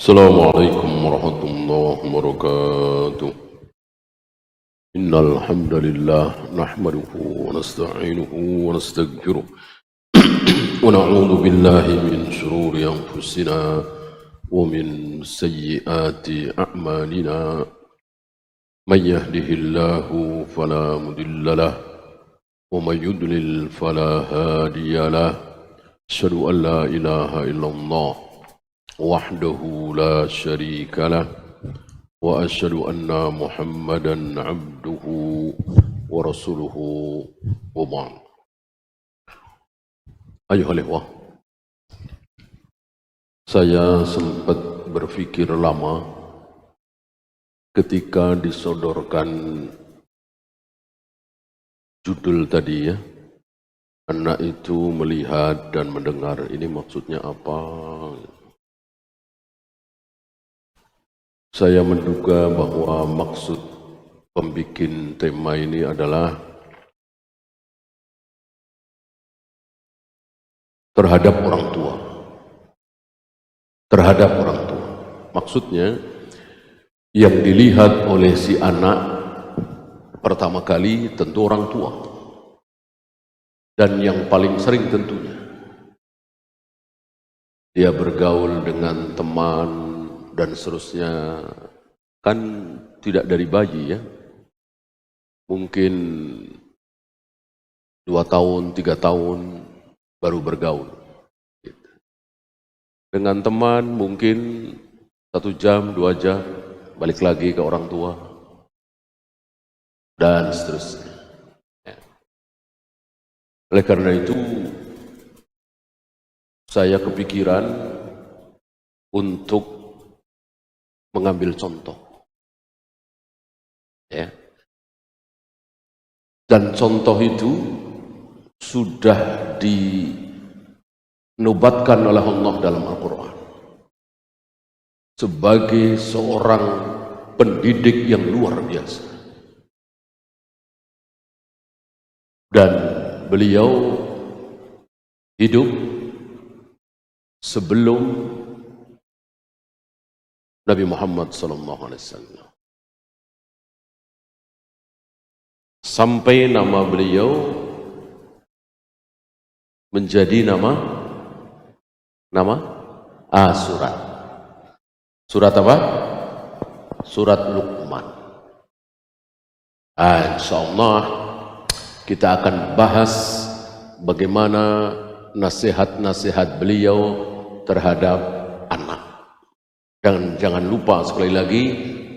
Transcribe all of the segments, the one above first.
السلام عليكم ورحمة الله وبركاته. إن الحمد لله نحمده ونستعينه ونستغفره ونعوذ بالله من شرور أنفسنا ومن سيئات أعمالنا. من يهده الله فلا مضل له ومن يضلل فلا هادي له. أشهد أن لا إله إلا الله وحده لا شريك له وأشهد أن محمدا عبده ورسوله وبعد. أيها الإخوة, saya sempat berpikir lama ketika disodorkan judul tadi ya, anak itu melihat dan mendengar, ini maksudnya apa? Saya menduga bahwa maksud pembikin tema ini adalah terhadap orang tua. Terhadap orang tua. Maksudnya, yang dilihat oleh si anak pertama kali tentu orang tua. Dan yang paling sering tentunya, dia bergaul dengan teman dan seterusnya, kan tidak dari bayi ya, mungkin 2 tahun, 3 tahun baru bergaul. Dengan teman mungkin 1 jam, 2 jam, balik lagi ke orang tua, dan seterusnya. Oleh karena itu, saya kepikiran untuk mengambil contoh, ya. Dan contoh itu sudah dinobatkan oleh Allah dalam Al-Quran sebagai seorang pendidik yang luar biasa. Dan beliau hidup sebelum Nabi Muhammad SAW. Sampai nama beliau menjadi nama surat. Surat apa? Surat Luqman. Insyaallah kita akan bahas bagaimana nasihat-nasihat beliau terhadap anak. Dan jangan lupa sekali lagi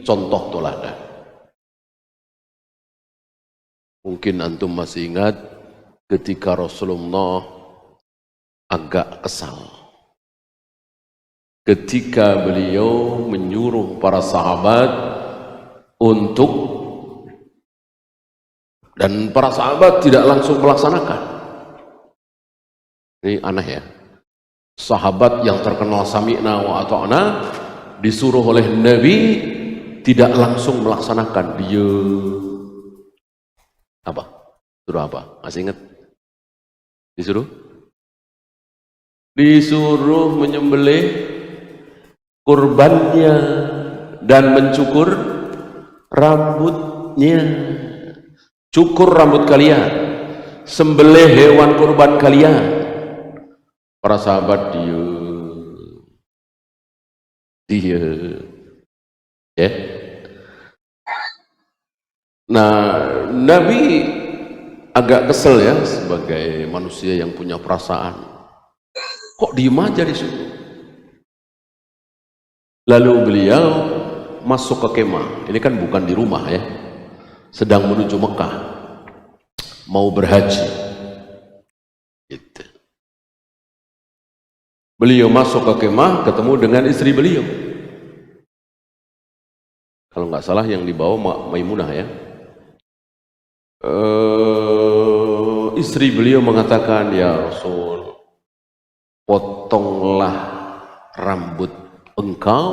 contoh teladan. Mungkin antum masih ingat ketika Rasulullah agak kesal ketika beliau menyuruh para sahabat untuk, dan para sahabat tidak langsung melaksanakan. Ini aneh ya, sahabat yang terkenal sami'na wa ata'na disuruh oleh Nabi tidak langsung melaksanakan. Dia apa? Suruh apa? Masih ingat? Disuruh menyembelih kurbannya dan mencukur rambutnya. Cukur rambut kalian, sembelih hewan kurban kalian. Para sahabat dia ya. Nah, Nabi agak kesel ya, sebagai manusia yang punya perasaan. Kok diem aja di situ? Lalu beliau masuk ke kemah. Ini kan bukan di rumah ya, sedang menuju Mekah, mau berhaji gitu. Beliau masuk ke kemah, ketemu dengan istri beliau. Kalau nggak salah yang dibawa Maimunah ya. Istri beliau mengatakan, ya Rasul, potonglah rambut engkau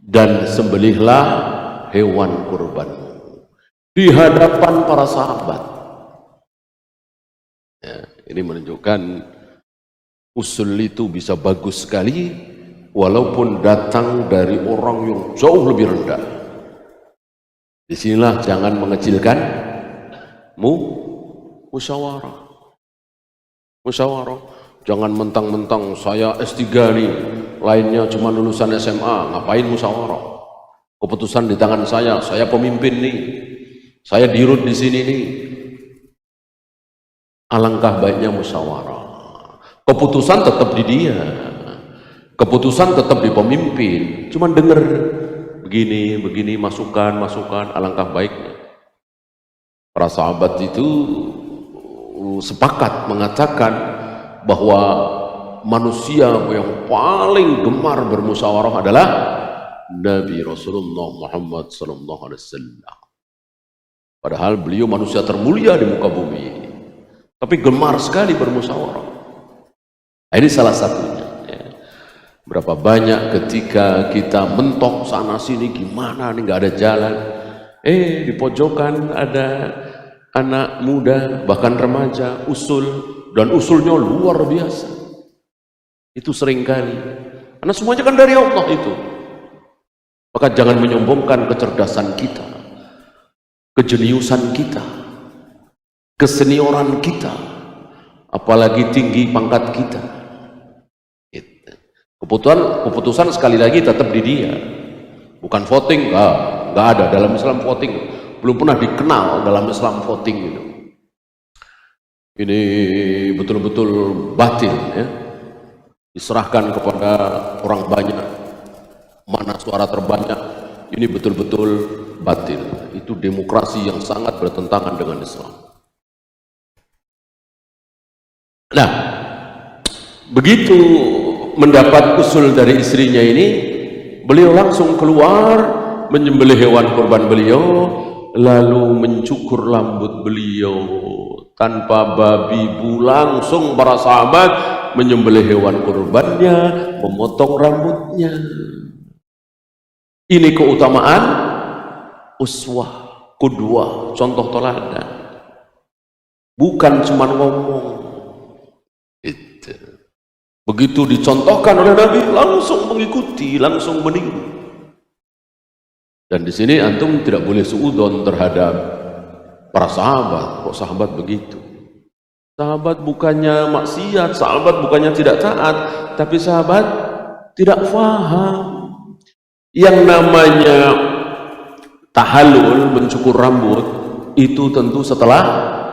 dan sembelihlah hewan kurbanmu di hadapan para sahabat. Ya, ini menunjukkan usul itu bisa bagus sekali walaupun datang dari orang yang jauh lebih rendah. Disinilah jangan mengecilkan musyawarah. Musyawarah. Jangan mentang-mentang saya S3 nih, lainnya cuma lulusan SMA, ngapain musyawarah? Keputusan di tangan saya pemimpin nih, saya dirut di sini nih. Alangkah baiknya musyawarah. Keputusan tetap di dia, keputusan tetap di pemimpin, cuma dengar begini masukan, alangkah baiknya. Para sahabat itu sepakat mengatakan bahwa manusia yang paling gemar bermusyawarah adalah Nabi Rasulullah Muhammad SAW. Padahal beliau manusia termulia di muka bumi ini, tapi gemar sekali bermusyawarah. Ini salah satunya ya. Berapa banyak ketika kita mentok sana sini, gimana nih, nggak ada jalan, di pojokan ada anak muda bahkan remaja usul, dan usulnya luar biasa. Itu seringkali karena semuanya kan dari Allah itu. Maka jangan menyombongkan kecerdasan kita, kejeniusan kita, kesenioran kita, apalagi tinggi pangkat kita. Keputusan sekali lagi tetap di dia, bukan voting. Nggak ada dalam Islam voting, belum pernah dikenal dalam Islam voting itu. Ini betul-betul batil ya, diserahkan kepada orang banyak, mana suara terbanyak. Ini betul-betul batil. Itu demokrasi yang sangat bertentangan dengan Islam. Nah, begitu mendapat usul dari istrinya ini, beliau langsung keluar menyembelih hewan kurban beliau, lalu mencukur rambut beliau tanpa babi bu. Langsung para sahabat menyembelih hewan kurbannya, memotong rambutnya. Ini keutamaan uswah, qudwah, contoh teladan, bukan cuma ngomong. Begitu dicontohkan oleh Nabi, langsung mengikuti, langsung meniru. Dan di sini antum tidak boleh suudzon terhadap para sahabat. Kok sahabat begitu? Sahabat bukannya maksiat, sahabat bukannya tidak taat, tapi sahabat tidak faham. Yang namanya tahallul, mencukur rambut, itu tentu setelah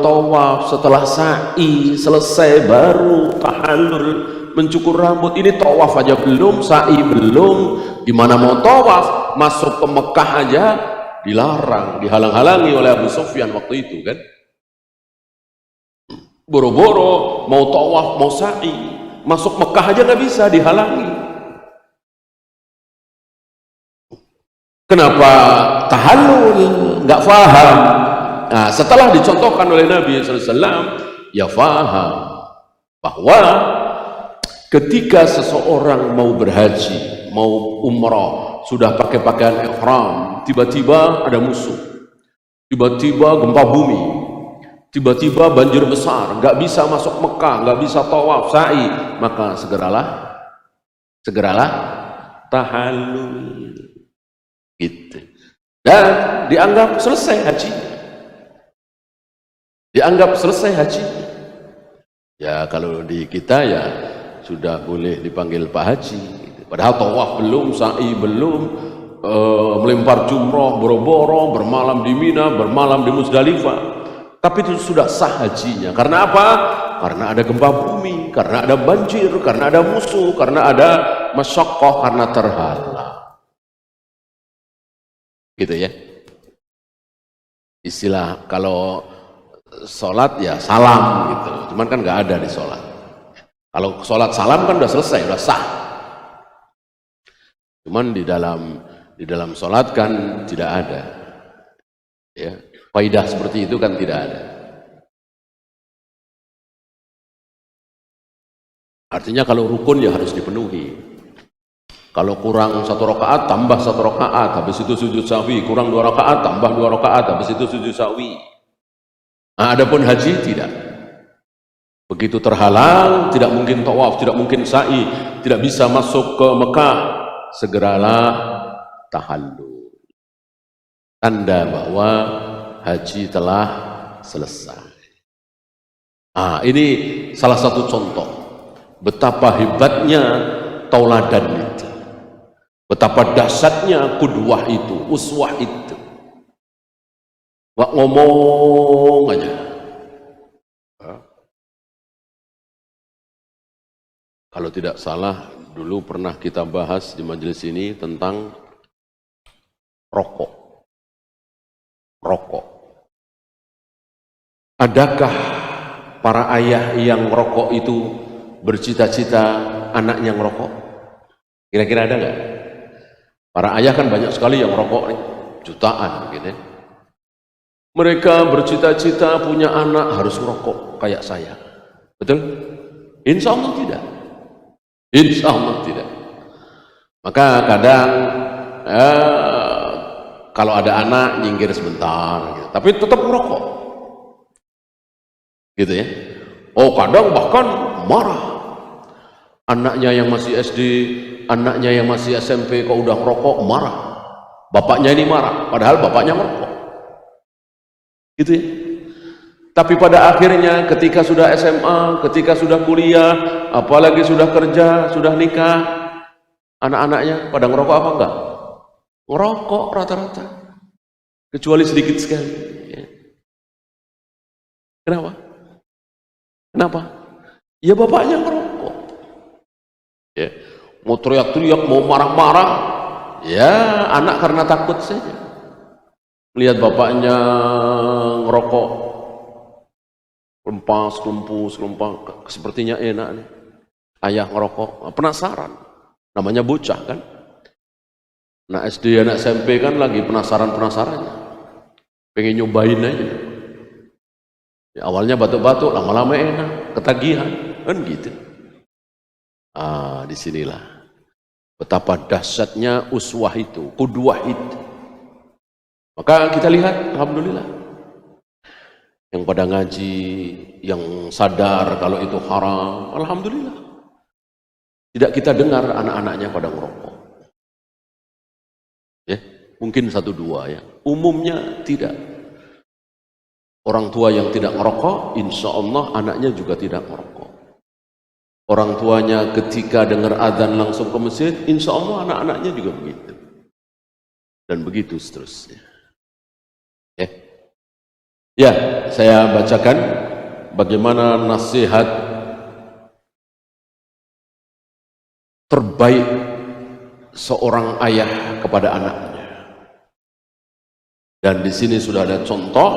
tawaf, setelah sa'i selesai baru tahallul, mencukur rambut. Ini tawaf aja belum, sa'i belum, gimana mau tawaf? Masuk ke Mekah aja dilarang, dihalang-halangi oleh Abu Sufyan waktu itu kan. Boro-boro mau tawaf, mau sa'i, masuk Mekah aja nggak bisa, dihalangi. Kenapa tahallul? Nggak faham. Nah, setelah dicontohkan oleh Nabi SAW, ya faham bahwa ketika seseorang mau berhaji, mau umrah, sudah pakai pakaian ihram, tiba-tiba ada musuh, tiba-tiba gempa bumi, tiba-tiba banjir besar, nggak bisa masuk Mekah, nggak bisa tawaf, sa'i, maka segeralah tahallul gitu. Dan dianggap selesai haji, dianggap selesai haji. Ya kalau di kita ya sudah boleh dipanggil Pak Haji gitu. Padahal tawaf belum, sa'i belum, melempar jumroh, boro-boro, bermalam di Mina, bermalam di Muzdalifah, tapi itu sudah sah hajinya. Karena apa? Karena ada gempa bumi, karena ada banjir, karena ada musuh, karena ada masyaqqah, karena terhalang gitu ya. Istilah kalau sholat ya salam gitu, cuman kan nggak ada di sholat. Kalau sholat salam kan udah selesai, udah sah. Cuman di dalam sholat kan tidak ada ya, faidah seperti itu kan tidak ada. Artinya kalau rukun ya harus dipenuhi. Kalau kurang 1 rakaat tambah 1 rakaat, habis itu sujud sahwi. Kurang 2 rakaat tambah 2 rakaat, habis itu sujud sahwi. Nah, adapun haji tidak. Begitu terhalang, tidak mungkin tawaf, tidak mungkin sa'i, tidak bisa masuk ke Mekah, segeralah tahallul. Tanda bahwa haji telah selesai. Ini salah satu contoh betapa hebatnya tauladan itu, betapa dahsyatnya qudwah itu, uswah itu. Nggak ngomong aja. Kalau tidak salah, dulu pernah kita bahas di majelis ini tentang rokok. Adakah para ayah yang rokok itu bercita-cita anaknya ngerokok? Kira-kira ada nggak? Para ayah kan banyak sekali yang rokok, jutaan gitu ya. Mereka bercita-cita punya anak harus ngerokok kayak saya. Betul? Insya Allah tidak. Insya Allah tidak. Maka kadang kalau ada anak nyinggir sebentar gitu. Tapi tetap merokok gitu ya. Kadang bahkan marah. Anaknya yang masih SD, anaknya yang masih SMP kok udah ngerokok, marah. Bapaknya ini marah, padahal bapaknya ngerokok gitu ya. Tapi pada akhirnya ketika sudah SMA, ketika sudah kuliah, apalagi sudah kerja, sudah nikah, anak-anaknya pada ngerokok apa enggak? Ngerokok rata-rata, kecuali sedikit sekali ya. Kenapa? Ya bapaknya ngerokok ya. Mau teriak-teriak, mau marah-marah ya, anak karena takut saja lihat bapaknya ngerokok, lempas, sepertinya enak nih. Ayah ngerokok, penasaran. Namanya bocah kan. Anak SD, anak SMP kan lagi penasarannya. Pengen nyobain aja. Ya, awalnya batuk-batuk, lama-lama enak, ketagihan, kan gitu. Disinilah betapa dahsyatnya uswah itu, qudwah itu. Maka kita lihat, alhamdulillah, yang pada ngaji, yang sadar kalau itu haram, alhamdulillah. Tidak kita dengar anak-anaknya pada ngerokok. Ya, mungkin 1-2 ya. Umumnya tidak. Orang tua yang tidak ngerokok, insya Allah anaknya juga tidak ngerokok. Orang tuanya ketika dengar azan langsung ke masjid, insya Allah anak-anaknya juga begitu. Dan begitu seterusnya. Ya, saya bacakan bagaimana nasihat terbaik seorang ayah kepada anaknya. Dan di sini sudah ada contoh,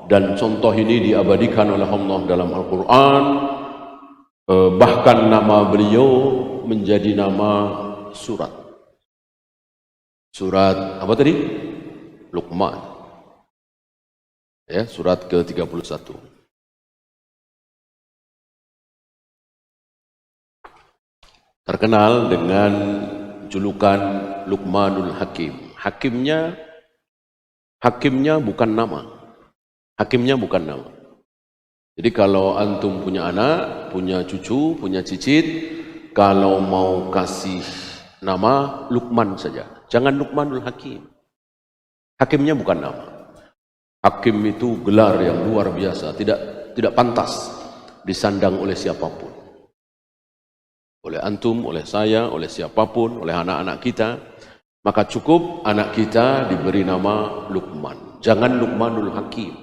dan contoh ini diabadikan oleh Allah dalam Al-Quran. Bahkan nama beliau menjadi nama surat. Surat apa tadi? Luqman. Ya, surat ke-31. Terkenal dengan julukan Luqmanul Hakim. Hakimnya bukan nama. Jadi kalau antum punya anak, punya cucu, punya cicit, kalau mau kasih nama Luqman saja. Jangan Luqmanul Hakim. Hakimnya bukan nama. Hakim itu gelar yang luar biasa, tidak pantas disandang oleh siapapun. Oleh antum, oleh saya, oleh siapapun, oleh anak-anak kita. Maka cukup anak kita diberi nama Luqman. Jangan Luqmanul Hakim.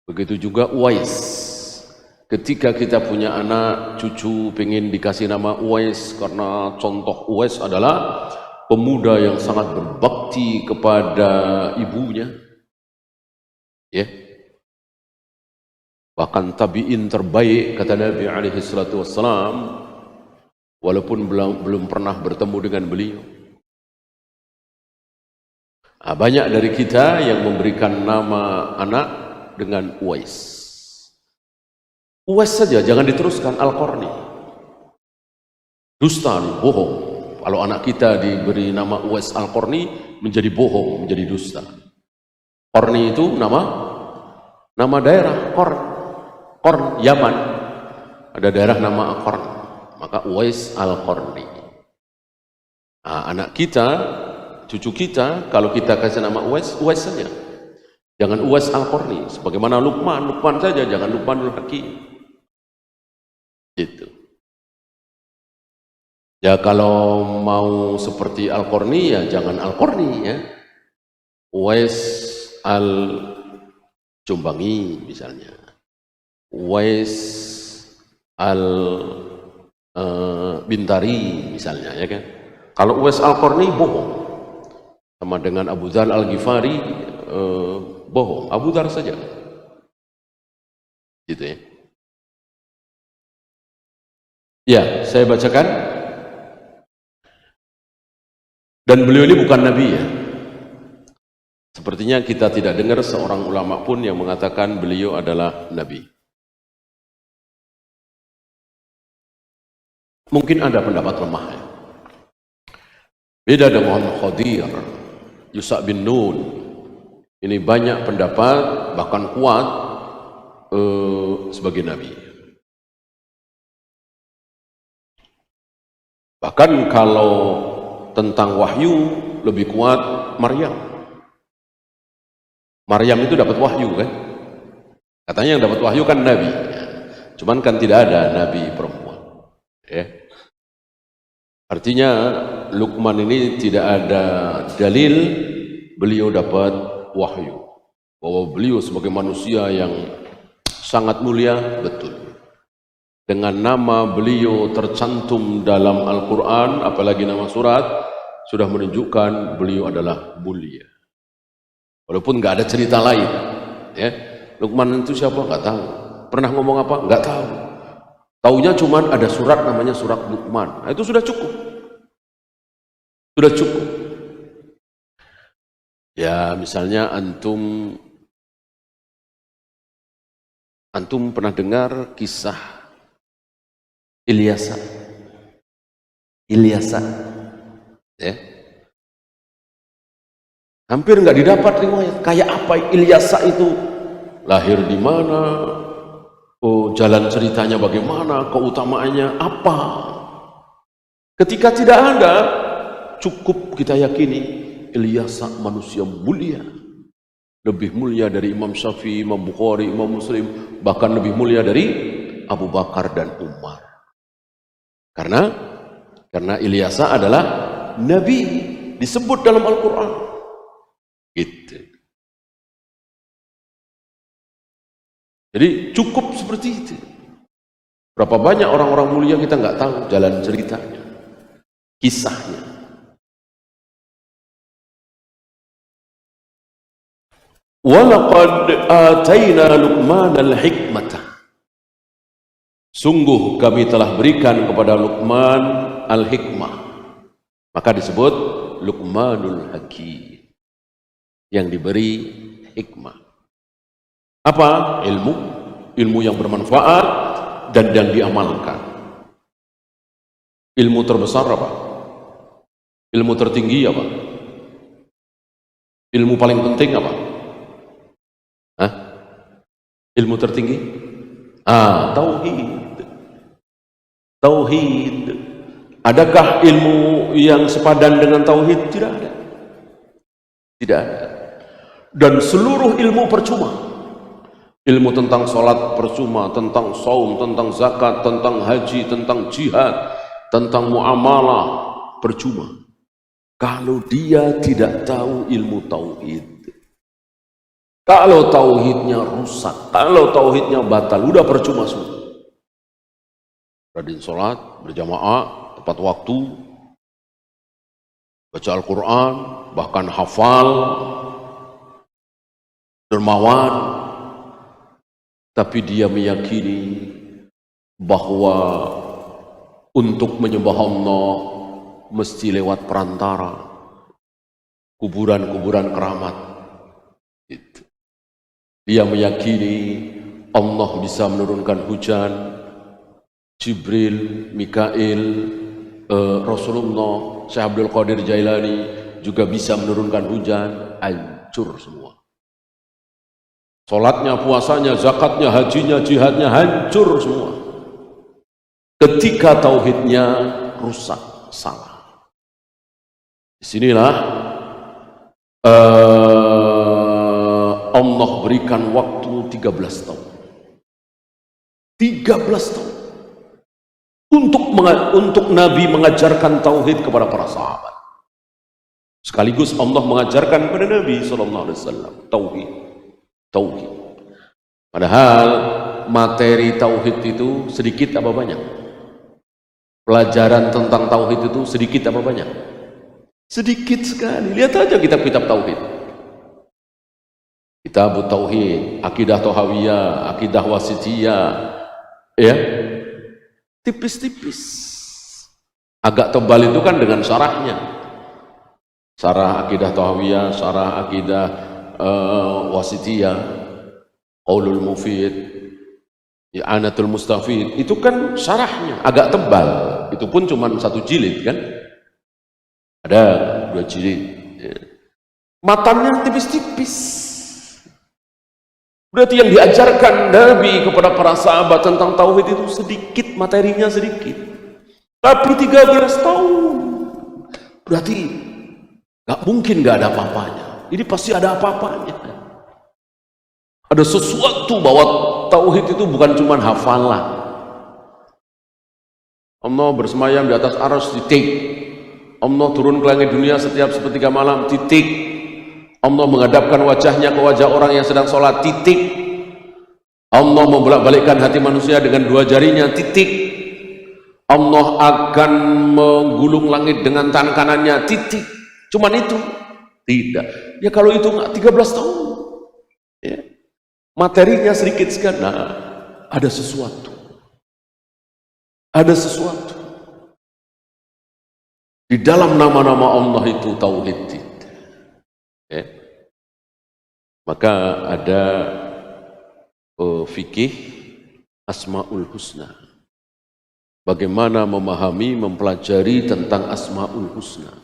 Begitu juga Uwais. Ketika kita punya anak, cucu, pengen dikasih nama Uwais, karena contoh Uwais adalah pemuda yang sangat berbakti kepada ibunya. Ya, bahkan tabi'in terbaik, kata Nabi alaihi salatu wassalam, walaupun belum pernah bertemu dengan beliau. Banyak dari kita yang memberikan nama anak dengan Uwais. Uwais saja, jangan diteruskan Al-Qarni. Dusta nih, bohong. Kalau anak kita diberi nama Uwais Al-Qarni, menjadi bohong, menjadi dusta. Qarni itu nama daerah, Qarn, Yaman. Ada daerah nama Qarn, maka Uwais Al-Qarni. Nah, anak kita, cucu kita, kalau kita kasih nama Uwais, Uwais saja. Jangan Uwais Al-Qarni. Sebagaimana Luqman saja, jangan Luqmanul Hakim. Gitu. Ya kalau mau seperti Al-Qarni, ya jangan Al-Qarni ya. Uwais Al-Jumbangi misalnya. Uwais Al-Bintari misalnya ya kan. Kalau Uwais Al-Qarni bohong. Sama dengan Abu Dzar Al-Ghifari bohong. Abu Dzar saja. Gitu ya. Ya, saya bacakan. Dan beliau ini bukan nabi ya. Sepertinya kita tidak dengar seorang ulama pun yang mengatakan beliau adalah nabi. Mungkin ada pendapat lemah ya. Beda dengan Khadir, Yusa bin Nun. Ini banyak pendapat, bahkan kuat sebagai nabi. Bahkan kalau tentang wahyu lebih kuat Maryam. Maryam itu dapat wahyu kan? Katanya yang dapat wahyu kan nabi. Cuman kan tidak ada nabi perempuan. Ya. Artinya Luqman ini tidak ada dalil beliau dapat wahyu. Bahwa beliau sebagai manusia yang sangat mulia, betul. Dengan nama beliau tercantum dalam Al-Quran, apalagi nama surat, sudah menunjukkan beliau adalah mulia. Walaupun nggak ada cerita lain. Ya. Luqman itu siapa? Nggak tahu. Pernah ngomong apa? Nggak tahu. Taunya cuma ada surat namanya surat Luqman. Nah, itu sudah cukup. Sudah cukup. Ya, misalnya antum pernah dengar kisah Ilyasa. Ya. Hampir nggak didapat riwayat. Kayak apa Ilyasa itu? Lahir di mana? Oh, jalan ceritanya bagaimana, keutamaannya apa. Ketika tidak ada, cukup kita yakini Ilyasa manusia mulia. Lebih mulia dari Imam Syafi'i, Imam Bukhari, Imam Muslim, bahkan lebih mulia dari Abu Bakar dan Umar. Karena Ilyasa adalah nabi, disebut dalam Al-Quran. Gitu. Jadi cukup seperti itu. Berapa banyak orang-orang mulia kita nggak tahu jalan ceritanya, kisahnya. Walaqad ataina Luqman al-hikmata. Sungguh kami telah berikan kepada Luqman al-hikmah. Maka disebut Luqmanul Hakim. Yang diberi hikmah. Apa? Ilmu yang bermanfaat dan yang diamalkan. Ilmu terbesar apa? Ilmu tertinggi apa? Ilmu paling penting apa? Hah? Ilmu tertinggi? Tauhid. Tauhid. Adakah ilmu yang sepadan dengan tauhid? Tidak ada. Tidak ada. Dan seluruh ilmu percuma. Ilmu tentang sholat percuma, tentang saum, tentang zakat, tentang haji, tentang jihad, tentang muamalah percuma. Kalau dia tidak tahu ilmu tauhid, kalau tauhidnya rusak, kalau tauhidnya batal, udah percuma semua. Rajin sholat, berjamaah, tepat waktu, baca Al-Quran, bahkan hafal, dermawan. Tapi dia meyakini bahwa untuk menyembah Allah mesti lewat perantara, kuburan-kuburan keramat. Itu. Dia meyakini Allah bisa menurunkan hujan, Jibril, Mikail, Rasulullah, Syekh Abdul Qadir Jailani juga bisa menurunkan hujan. Hancur semua. Sholatnya, puasanya, zakatnya, hajinya, jihadnya hancur semua. Ketika tauhidnya rusak, salah. Disinilah Allah berikan waktu 13 tahun. 13 tahun untuk Nabi mengajarkan tauhid kepada para sahabat. Sekaligus Allah mengajarkan kepada Nabi SAW tauhid. Padahal materi tauhid itu sedikit apa banyak? Pelajaran tentang tauhid itu sedikit apa banyak? Sedikit sekali. Lihat aja kitab-kitab tauhid. Kitab tauhid, akidah tohawiyah, akidah wasitiyah, ya, tipis-tipis. Agak tebal itu kan dengan syarahnya. Syarah akidah tohawiyah, syarah akidah wasitiyah, qaulul mufid, i'anatul mustafid, itu kan syarahnya agak tebal. Itu pun cuma 1 jilid kan, ada 2 jilid ya. Matanya tipis-tipis. Berarti yang diajarkan Nabi kepada para sahabat tentang tauhid itu sedikit, materinya sedikit, tapi 13 tahun. Berarti gak mungkin gak ada apa-apanya. Ini pasti ada apa-apanya. Ada sesuatu bahwa tauhid itu bukan cuma hafalan. Allah bersemayam di atas arsy, titik. Allah turun ke langit dunia setiap sepertiga malam, titik. Allah menghadapkan wajahnya ke wajah orang yang sedang sholat, titik. Allah membolak-balikkan hati manusia dengan 2 jarinya, titik. Allah akan menggulung langit dengan tangan kanannya, titik. Cuman itu? Tidak. Ya kalau itu nggak 13 tahun. Ya. Materinya sedikit sekali. Nah, ada sesuatu. Ada sesuatu. Di dalam nama-nama Allah itu tauhid. Ya. Maka ada fikih Asmaul Husna. Bagaimana memahami, mempelajari tentang Asmaul Husna.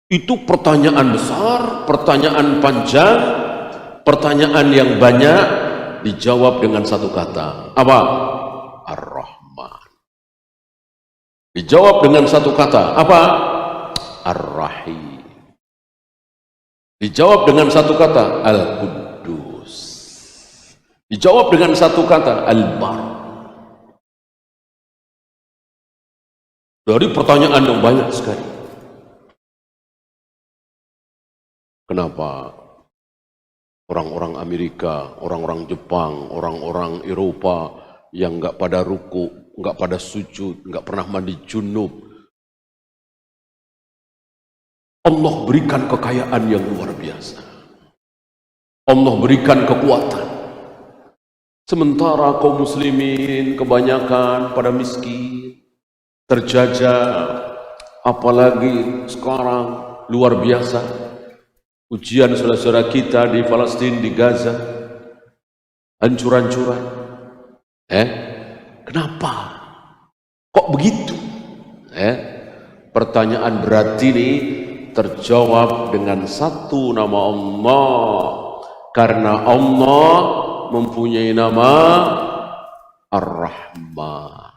Itu pertanyaan besar, pertanyaan panjang, pertanyaan yang banyak dijawab dengan 1 kata. Apa? Ar-Rahman. Dijawab dengan 1 kata. Apa? Ar-Rahim. Dijawab dengan 1 kata. Al-Quddus. Dijawab dengan 1 kata. Al-Bar. Dari pertanyaan yang banyak sekali. Kenapa orang-orang Amerika, orang-orang Jepang, orang-orang Eropa yang nggak pada ruku, nggak pada sujud, nggak pernah mandi junub, Allah berikan kekayaan yang luar biasa. Allah berikan kekuatan. Sementara kaum muslimin kebanyakan pada miskin, terjajah, apalagi sekarang luar biasa. Ujian saudara-saudara kita di Palestina, di Gaza, hancur-hancuran. Kenapa? Kok begitu? Pertanyaan berat ini terjawab dengan 1 nama Allah. Karena Allah mempunyai nama Ar-Rahman.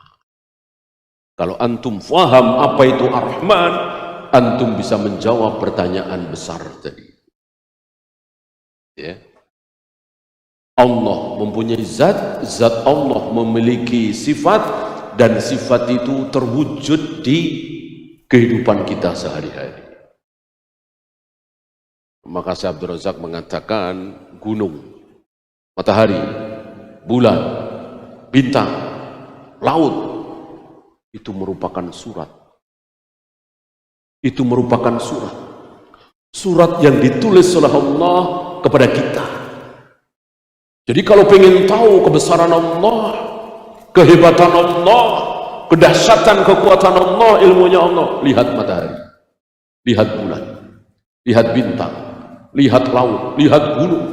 Kalau antum faham apa itu Ar-Rahman, antum bisa menjawab pertanyaan besar tadi. Ya. Allah mempunyai zat, zat Allah memiliki sifat, dan sifat itu terwujud di kehidupan kita sehari-hari. Maka Syekh Abdul Razak mengatakan gunung, matahari, bulan, bintang, laut itu merupakan surat. Itu merupakan surat. Surat yang ditulis oleh Allah kepada kita. Jadi kalau pengen tahu kebesaran Allah, kehebatan Allah, kedahsyatan kekuatan Allah, ilmunya Allah, lihat matahari, lihat bulan, lihat bintang, lihat laut, lihat gunung.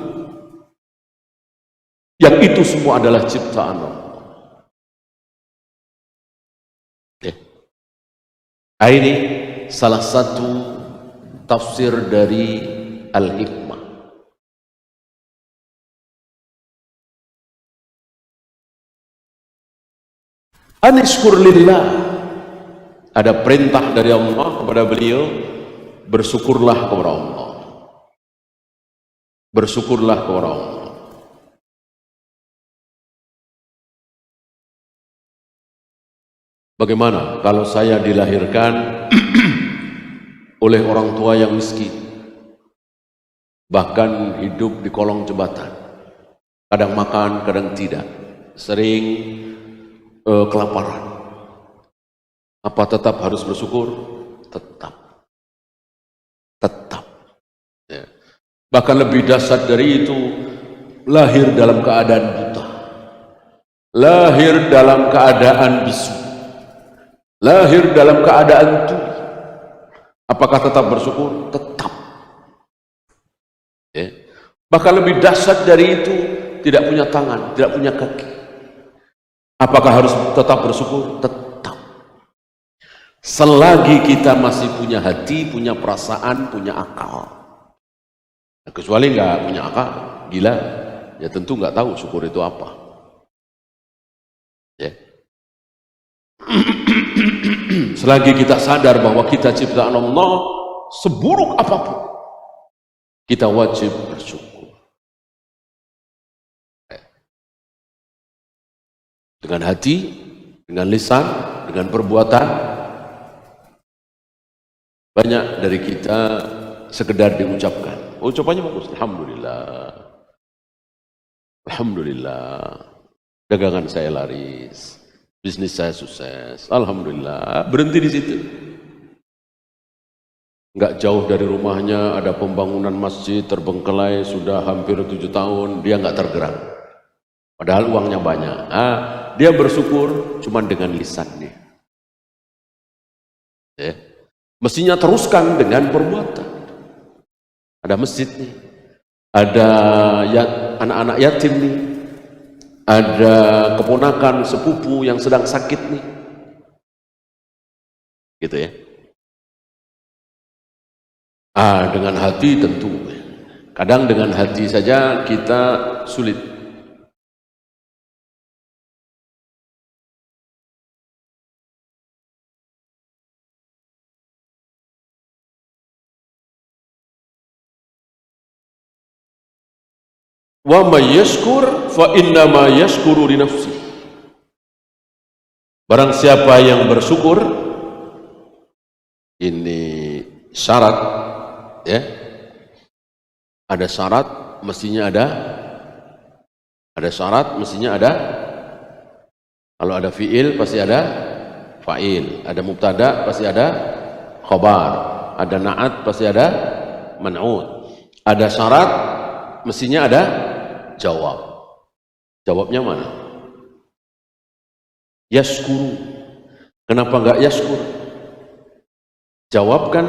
Yang itu semua adalah ciptaan Allah. Ini salah satu tafsir dari Al-Hikmah. Anishkur lillah. Ada perintah dari Allah kepada beliau, bersyukurlah kepada Allah. Bersyukurlah kepada Allah. Bagaimana kalau saya dilahirkan oleh orang tua yang miskin, bahkan hidup di kolong jembatan, kadang makan, kadang tidak, sering kelaparan. Apa tetap harus bersyukur? Tetap. Ya. Bahkan lebih dahsyat dari itu, lahir dalam keadaan buta, lahir dalam keadaan bisu, lahir dalam keadaan tuli. Apakah tetap bersyukur? Tetap. Ya. Bahkan lebih dahsyat dari itu, tidak punya tangan, tidak punya kaki. Apakah harus tetap bersyukur? Tetap. Selagi kita masih punya hati, punya perasaan, punya akal. Nah, kecuali nggak punya akal, gila, ya tentu nggak tahu syukur itu apa. Ya. Selagi kita sadar bahwa kita ciptaan Allah, seburuk apapun, kita wajib bersyukur. Dengan hati, dengan lisan, dengan perbuatan. Banyak dari kita sekedar diucapkan. Ucapannya bagus, alhamdulillah. Alhamdulillah. Dagangan saya laris, bisnis saya sukses. Alhamdulillah. Berhenti di situ. Enggak jauh dari rumahnya ada pembangunan masjid terbengkelai sudah hampir 7 tahun, dia enggak tergerak. Padahal uangnya banyak. Dia bersyukur cuma dengan lisannya. Ya. Mestinya teruskan dengan perbuatan. Ada masjid nih, ada anak-anak yatim nih, ada keponakan sepupu yang sedang sakit nih, gitu ya. Dengan hati tentu, kadang dengan hati saja kita sulit. Wa may yashkur fa innama yashkuru li nafsi. Barang siapa yang bersyukur, ini syarat ya. Ada syarat mestinya ada syarat mestinya ada. Kalau ada fiil pasti ada fa'il, ada mubtada pasti ada khabar, ada na'at pasti ada man'ut. Ada syarat mestinya ada jawab. Jawabnya mana? Yashkuru. Kenapa enggak yashkur? Jawab kan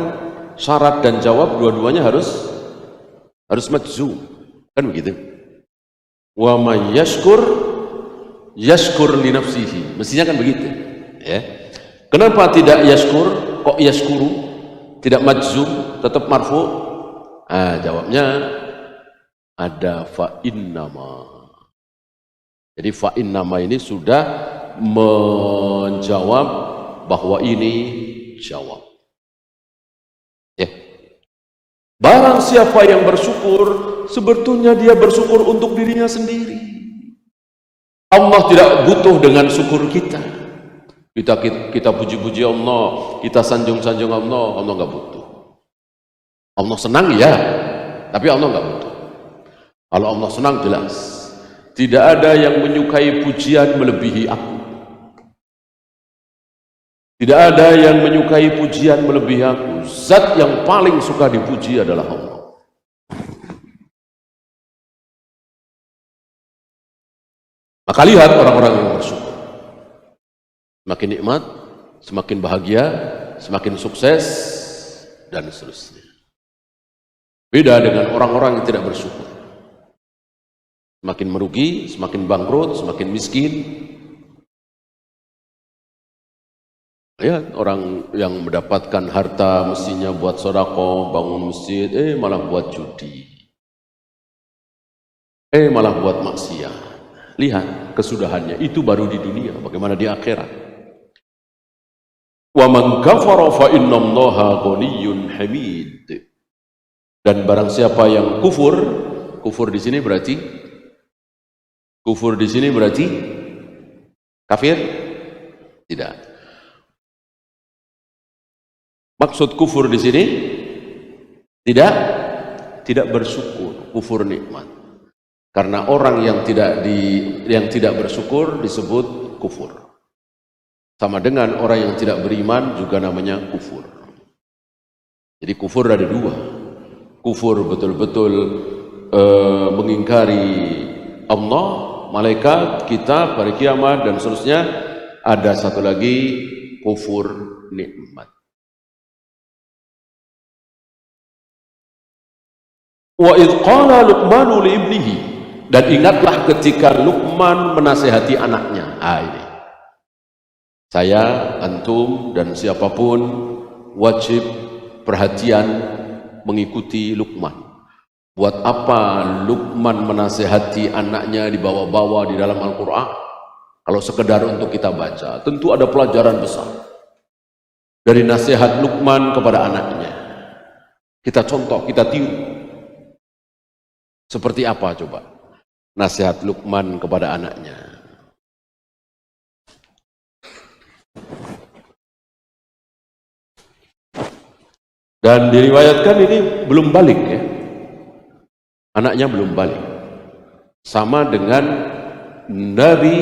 syarat dan jawab dua-duanya harus majzum. Kan begitu? Wa may yashkur yashkur li nafsihi. Mestinya kan begitu, ya. Kenapa tidak yashkur? Kok yashkuru? Tidak majzum, tetap marfu? Jawabnya ada fa'innama. Jadi fa'innama ini sudah menjawab bahwa ini jawab. Ya. Barang siapa yang bersyukur, sebetulnya dia bersyukur untuk dirinya sendiri. Allah tidak butuh dengan syukur kita. Kita puji-puji Allah, kita sanjung-sanjung Allah nggak butuh. Allah senang ya, tapi Allah nggak butuh. Kalau Allah senang jelas, tidak ada yang menyukai pujian melebihi aku. Tidak ada yang menyukai pujian melebihi aku. Zat yang paling suka dipuji adalah Allah. Maka lihat orang-orang yang bersyukur, semakin nikmat, semakin bahagia, semakin sukses, dan seterusnya. Beda dengan orang-orang yang tidak bersyukur. Semakin merugi, semakin bangkrut, semakin miskin. Ya, orang yang mendapatkan harta mestinya buat sedekah, bangun masjid, malah buat judi. Malah buat maksiat. Lihat kesudahannya, itu baru di dunia, bagaimana di akhirat. Wa man kafara fa innallaha ghaniyyun hamid. Dan barang siapa yang kufur di sini berarti kafir? Tidak. Maksud kufur di sini tidak bersyukur, kufur nikmat. Karena orang yang tidak bersyukur disebut kufur. Sama dengan orang yang tidak beriman juga namanya kufur. Jadi kufur ada dua. Kufur betul-betul mengingkari Allah, malaikat, kitab, hari kiamat dan seterusnya. Ada satu lagi kufur nikmat. Wa idh qala Luqmanu li ibnihi, dan ingatlah ketika Luqman menasihati anaknya. Ini saya, antum dan siapapun wajib perhatian mengikuti Luqman. Buat apa Luqman menasihati anaknya dibawa-bawa di dalam Al-Quran? Kalau sekedar untuk kita baca, tentu ada pelajaran besar dari nasihat Luqman kepada anaknya. Kita contoh, kita tiru. Seperti apa coba nasihat Luqman kepada anaknya? Dan diriwayatkan ini belum balik ya. Anaknya belum balik. Sama dengan Nabi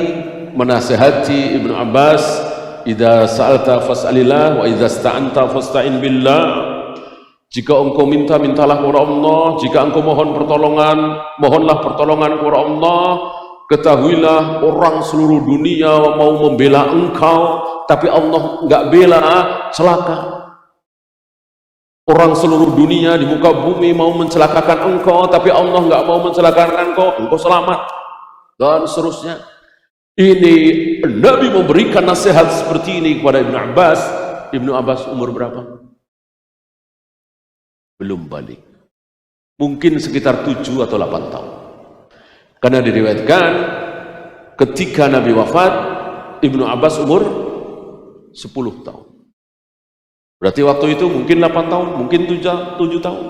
menasihati Ibnu Abbas, "Idza sa'alta fas'alillah wa idza sta'anta fasta'in billah." Jika engkau minta, mintalah kepada Allah. Jika engkau mohon pertolongan, mohonlah pertolongan kepada Allah. Ketahuilah orang seluruh dunia mau membela engkau, tapi Allah enggak bela, celaka. Orang seluruh dunia di muka bumi mau mencelakakan engkau, tapi Allah enggak mau mencelakakan engkau selamat. Dan seterusnya. Ini Nabi memberikan nasihat seperti ini kepada Ibnu Abbas. Ibnu Abbas umur berapa? Belum balik, mungkin sekitar 7 atau 8 tahun. Karena diriwayatkan ketika Nabi wafat, Ibnu Abbas umur 10 tahun. Berarti waktu itu mungkin 8 tahun, mungkin 7 tahun.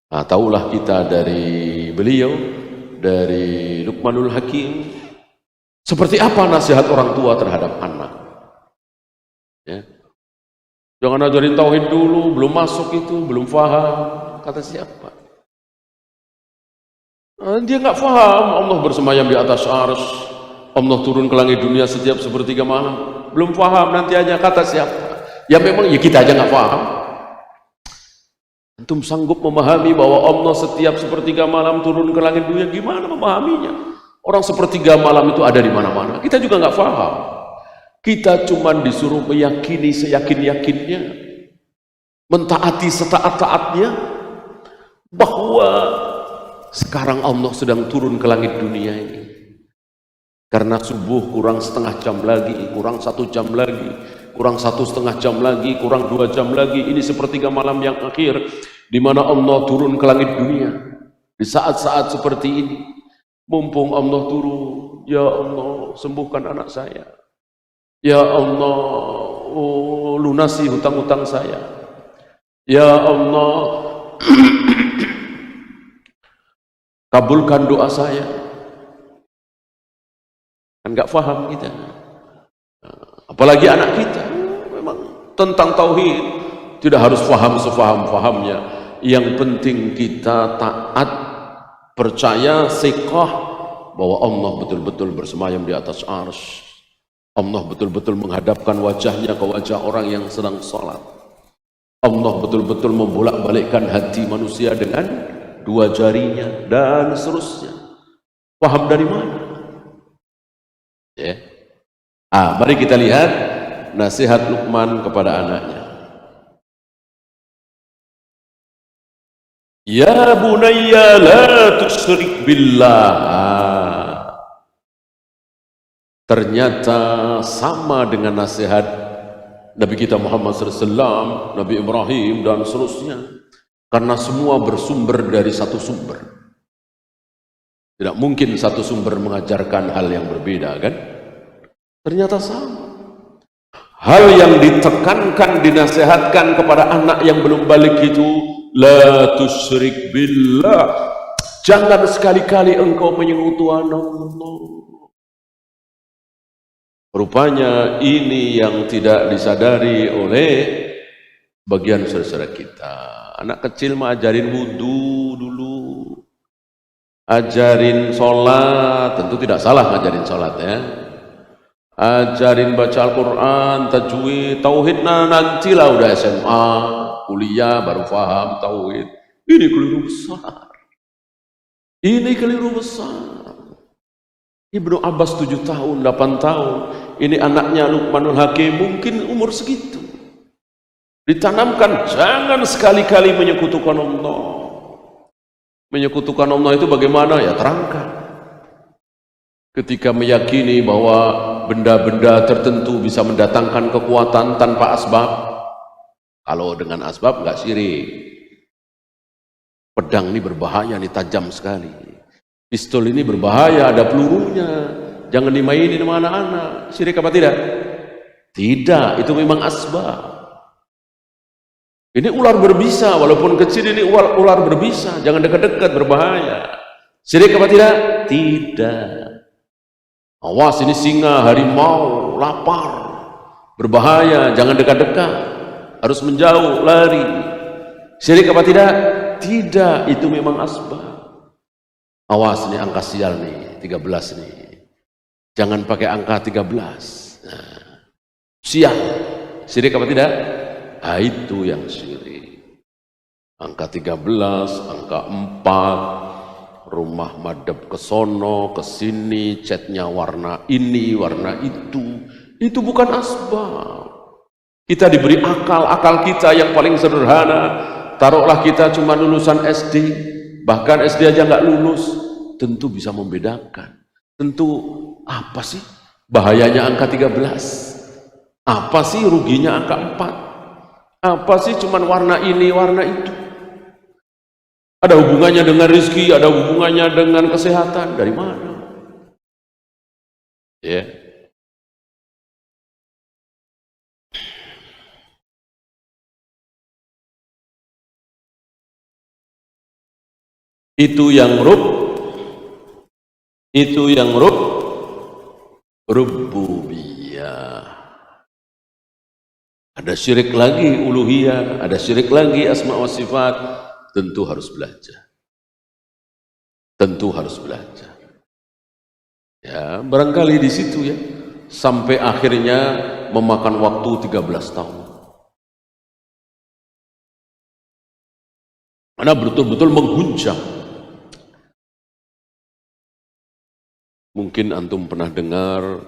Nah, tahulah kita dari beliau, dari Luqmanul Hakim, seperti apa nasihat orang tua terhadap anak. Ya. Jangan ajarin tauhid dulu, belum masuk itu, belum faham. Kata siapa? Dia nggak faham. Allah bersemayam di atas arsy, Allah turun ke langit dunia setiap sepertiga malam. Belum faham, nanti aja. Kata siapa? Ya memang ya kita aja nggak faham. Antum sanggup memahami bahwa Allah setiap sepertiga malam turun ke langit dunia? Gimana memahaminya? Orang sepertiga malam itu ada di mana-mana. Kita juga nggak faham. Kita cuma disuruh meyakini seyakin-yakinnya, mentaati setaat-taatnya, bahwa sekarang Allah sedang turun ke langit dunia ini. Karena subuh kurang setengah jam lagi, kurang 1 jam lagi, kurang 1,5 jam lagi, kurang 2 jam lagi. Ini sepertiga malam yang akhir, di mana Allah turun ke langit dunia. Di saat-saat seperti ini, mumpung Allah turun, ya Allah sembuhkan anak saya. Ya Allah, lunasi hutang-hutang saya. Ya Allah, kabulkan doa saya. Kan nggak paham kita. Apalagi anak kita. Memang tentang tauhid tidak harus paham sefaham-fahamnya. Yang penting kita taat, percaya, siqah bahwa Allah betul-betul bersemayam di atas arsy. Allah betul-betul menghadapkan wajahnya ke wajah orang yang sedang sholat. Allah betul-betul membolak-balikkan hati manusia dengan 2 jarinya dan seterusnya. Paham dari mana? Ya. Mari kita lihat nasihat Luqman kepada anaknya. Ya bunayya la tusyrik billah. ternyata sama dengan nasihat Nabi kita Muhammad SAW, Nabi Ibrahim dan seterusnya, karena semua bersumber dari satu sumber. Tidak mungkin satu sumber mengajarkan hal yang berbeda, kan? Ternyata sama. Hal yang ditekankan, dinasihatkan kepada anak yang belum balik itu, la tusyrik billah, jangan sekali-kali engkau menyekutukan Allah. Rupanya ini yang tidak disadari oleh bagian saudara kita. Anak kecil mah ajarin wudu dulu, ajarin sholat, tentu tidak salah ngajarin sholat ya, ajarin baca Al-Quran, tajwid, tauhid, nah nantilah udah SMA, kuliah baru paham tauhid. Ini keliru besar. Ini keliru besar. Ibnu Abbas 7 tahun, 8 tahun. Ini anaknya Luqmanul Hakim mungkin umur segitu. Ditanamkan jangan sekali-kali menyekutukan Allah. Menyekutukan Allah itu bagaimana? Ya terangkan. Ketika meyakini bahwa benda-benda tertentu bisa mendatangkan kekuatan tanpa asbab. Kalau dengan asbab enggak syirik. Pedang ini berbahaya, ini tajam sekali. Pistol ini berbahaya, ada pelurunya. Jangan dimainin sama anak-anak. Syirik apa tidak? Tidak, itu memang asbab. Ini ular berbisa, walaupun kecil ini ular berbisa. Jangan dekat-dekat, berbahaya. Syirik apa tidak? Tidak. Awas, ini singa, harimau, lapar, berbahaya, jangan dekat-dekat, harus menjauh, lari. Syirik apa tidak? Tidak, itu memang asbab. Awas, ini angka sial nih, 13 nih. Jangan pakai angka 13. Nah, sial. Syirik apa tidak? Nah, itu yang syirik. Angka 13, angka 4, rumah madep ke sono, ke sini, catnya warna ini, warna itu bukan asbab. Kita diberi akal kita yang paling sederhana. Taruhlah kita cuma lulusan SD, bahkan SD aja nggak lulus, tentu bisa membedakan. Tentu apa sih bahayanya angka 13? Apa sih ruginya angka 4? Apa sih cuman warna ini, warna itu? Ada hubungannya dengan rezeki, ada hubungannya dengan kesehatan, dari mana? Ya. Itu yang rububiyah. Ada syirik lagi uluhiyah, ada syirik lagi asma wa sifat. Tentu harus belajar. Tentu harus belajar. Ya, barangkali di situ ya, sampai akhirnya memakan waktu 13 tahun. Mana betul-betul mengguncang. Mungkin antum pernah dengar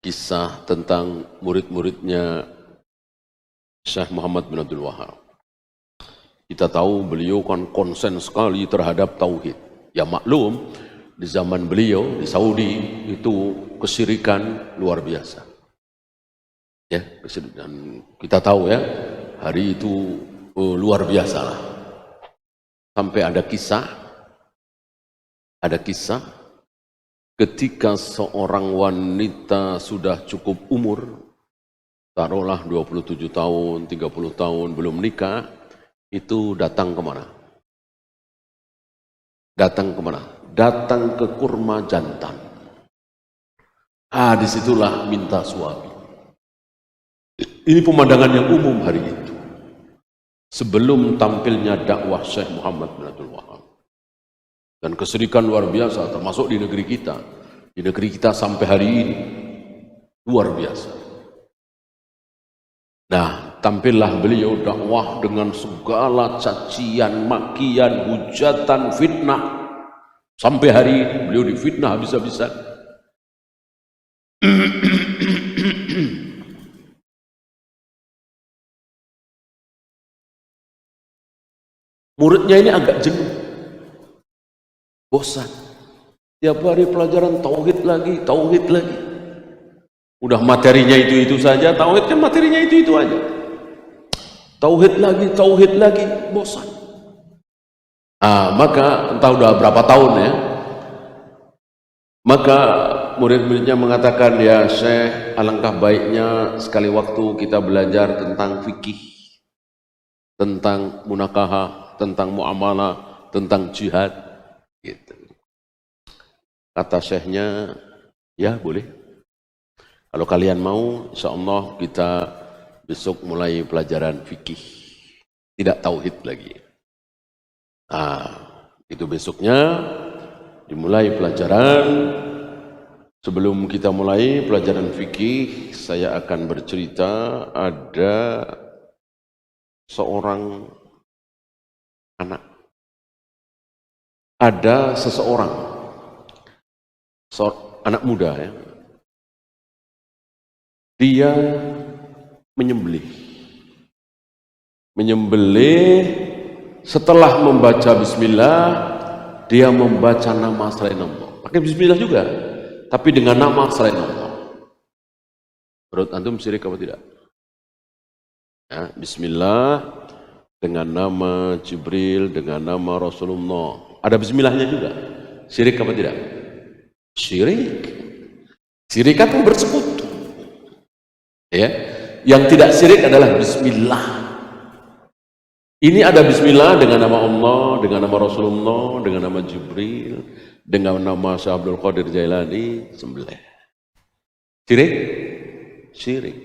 kisah tentang murid-muridnya Syekh Muhammad bin Abdul Wahab. Kita tahu beliau kan konsen sekali terhadap tauhid. Ya maklum, di zaman beliau di Saudi itu kesyirikan luar biasa. Ya, dan kita tahu ya, hari itu luar biasa lah. Sampai ada kisah ketika seorang wanita sudah cukup umur, taruhlah 27 tahun, 30 tahun belum nikah, itu datang kemana? Datang kemana? Datang ke kurma jantan. Disitulah minta suami. Ini pemandangan yang umum hari itu. Sebelum tampilnya dakwah Syekh Muhammad bin Abdul Wahab. Dan kesyirikan luar biasa, termasuk di negeri kita. Di negeri kita sampai hari ini, luar biasa. Nah, tampillah beliau dakwah dengan segala cacian, makian, hujatan, fitnah. Sampai hari ini beliau difitnah habis-habisan. Muridnya ini agak jenuh, bosan. Tiap hari pelajaran tauhid lagi, tauhid lagi. Udah materinya itu saja, tauhid kan materinya itu aja. Tauhid lagi, bosan. Maka entah udah berapa tahun ya, maka murid-muridnya mengatakan, ya Syekh, alangkah baiknya sekali waktu kita belajar tentang fikih, tentang munakahah, tentang muamalah, tentang jihad gitu. Kata Syekhnya, ya boleh, kalau kalian mau, insya Allah kita besok mulai pelajaran fikih, tidak tauhid lagi. Itu besoknya dimulai pelajaran. Sebelum kita mulai pelajaran fikih, saya akan bercerita. Ada seorang anak, ada seseorang, anak muda ya, dia menyembelih setelah membaca bismillah, dia membaca nama selain Allah. Pakai bismillah juga, tapi dengan nama selain Allah. Menurut antum syirik apa tidak? Ya, bismillah dengan nama Jibril, dengan nama Rasulullah. Ada bismillahnya juga. Syirik apa tidak? Syirik. Syirik kan bersekutu. Ya. Yang tidak syirik adalah bismillah. Ini ada bismillah dengan nama Allah, dengan nama Rasulullah, dengan nama Jibril, dengan nama Syekh Abdul Qadir Jailani, sembelih. Syirik? Syirik.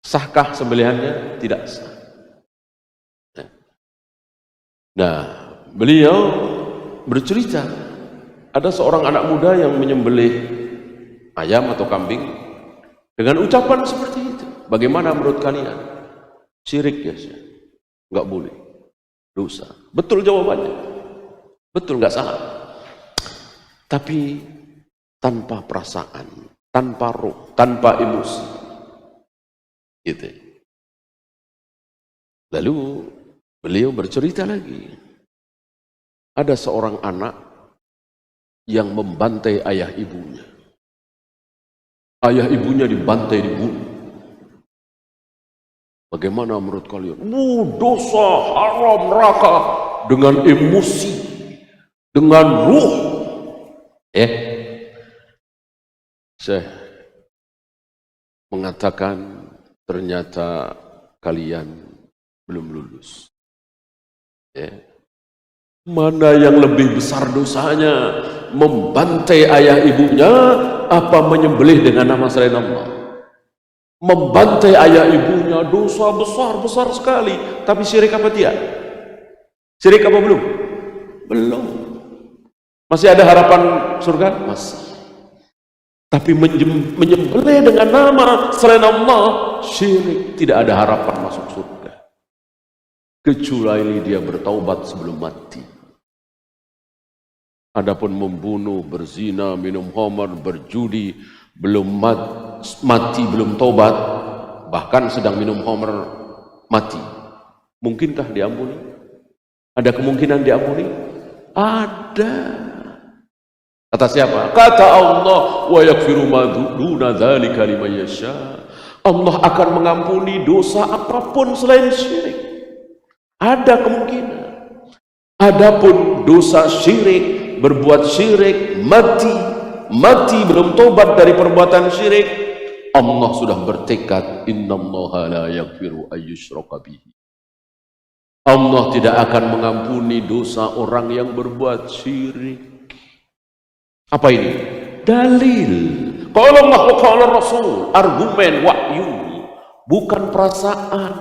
Sahkah sembelihannya? Tidak sah. Nah, beliau bercerita, ada seorang anak muda yang menyembelih ayam atau kambing dengan ucapan seperti itu. Bagaimana menurut kalian? Syirik ya, Syekh? Enggak boleh, dosa. Betul jawabannya, betul, nggak salah. Tapi tanpa perasaan, tanpa roh, tanpa emosi, gitu. Lalu beliau bercerita lagi, ada seorang anak yang membantai ayah ibunya. Ayah ibunya dibantai, dibunuh. Bagaimana menurut kalian? Dosa, haram, neraka, dengan emosi, dengan ruh. Syekh mengatakan, ternyata kalian belum lulus. Mana yang lebih besar dosanya? Membantai ayah ibunya apa menyembelih dengan nama selain Allah? Membantai ayah ibunya dosa besar sekali, tapi syirik apa tidak? Syirik apa belum? Belum. Masih ada harapan surga? Masih. Tapi menyembelih dengan nama selain Allah, syirik, tidak ada harapan masuk surga. Kecuali dia bertaubat sebelum mati. Adapun membunuh, berzina, minum khamar, berjudi, belum mati, belum taubat, bahkan sedang minum khamr mati, mungkinkah diampuni? Ada kemungkinan diampuni? Ada. Kata siapa? Kata Allah, wa yaghfiru ma duna dzalika liman yasha. Allah akan mengampuni dosa apapun selain syirik. Ada kemungkinan. Adapun dosa syirik, berbuat syirik, mati belum tobat dari perbuatan syirik, Allah sudah bertekad, innallaha la yaghfiru ayyushraka bihi. Allah tidak akan mengampuni dosa orang yang berbuat syirik. Apa ini? Dalil. Qala Allah wa qala Rasul, argumen, wahyu, bukan perasaan,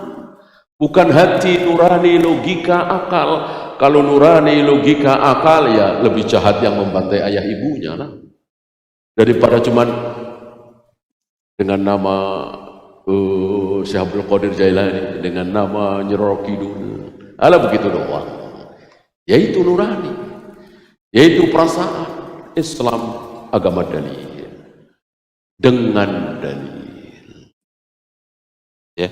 bukan hati nurani, logika, akal. Kalau nurani, logika, akal, ya lebih jahat yang membantai ayah ibunya lah, daripada cuman dengan nama Syekh Abdul Qadir Jailani, dengan nama Nyiroro Kidul, ala begitu doang. Yaitu nurani, yaitu perasaan. Islam agama dalil, dengan dalil. Ya.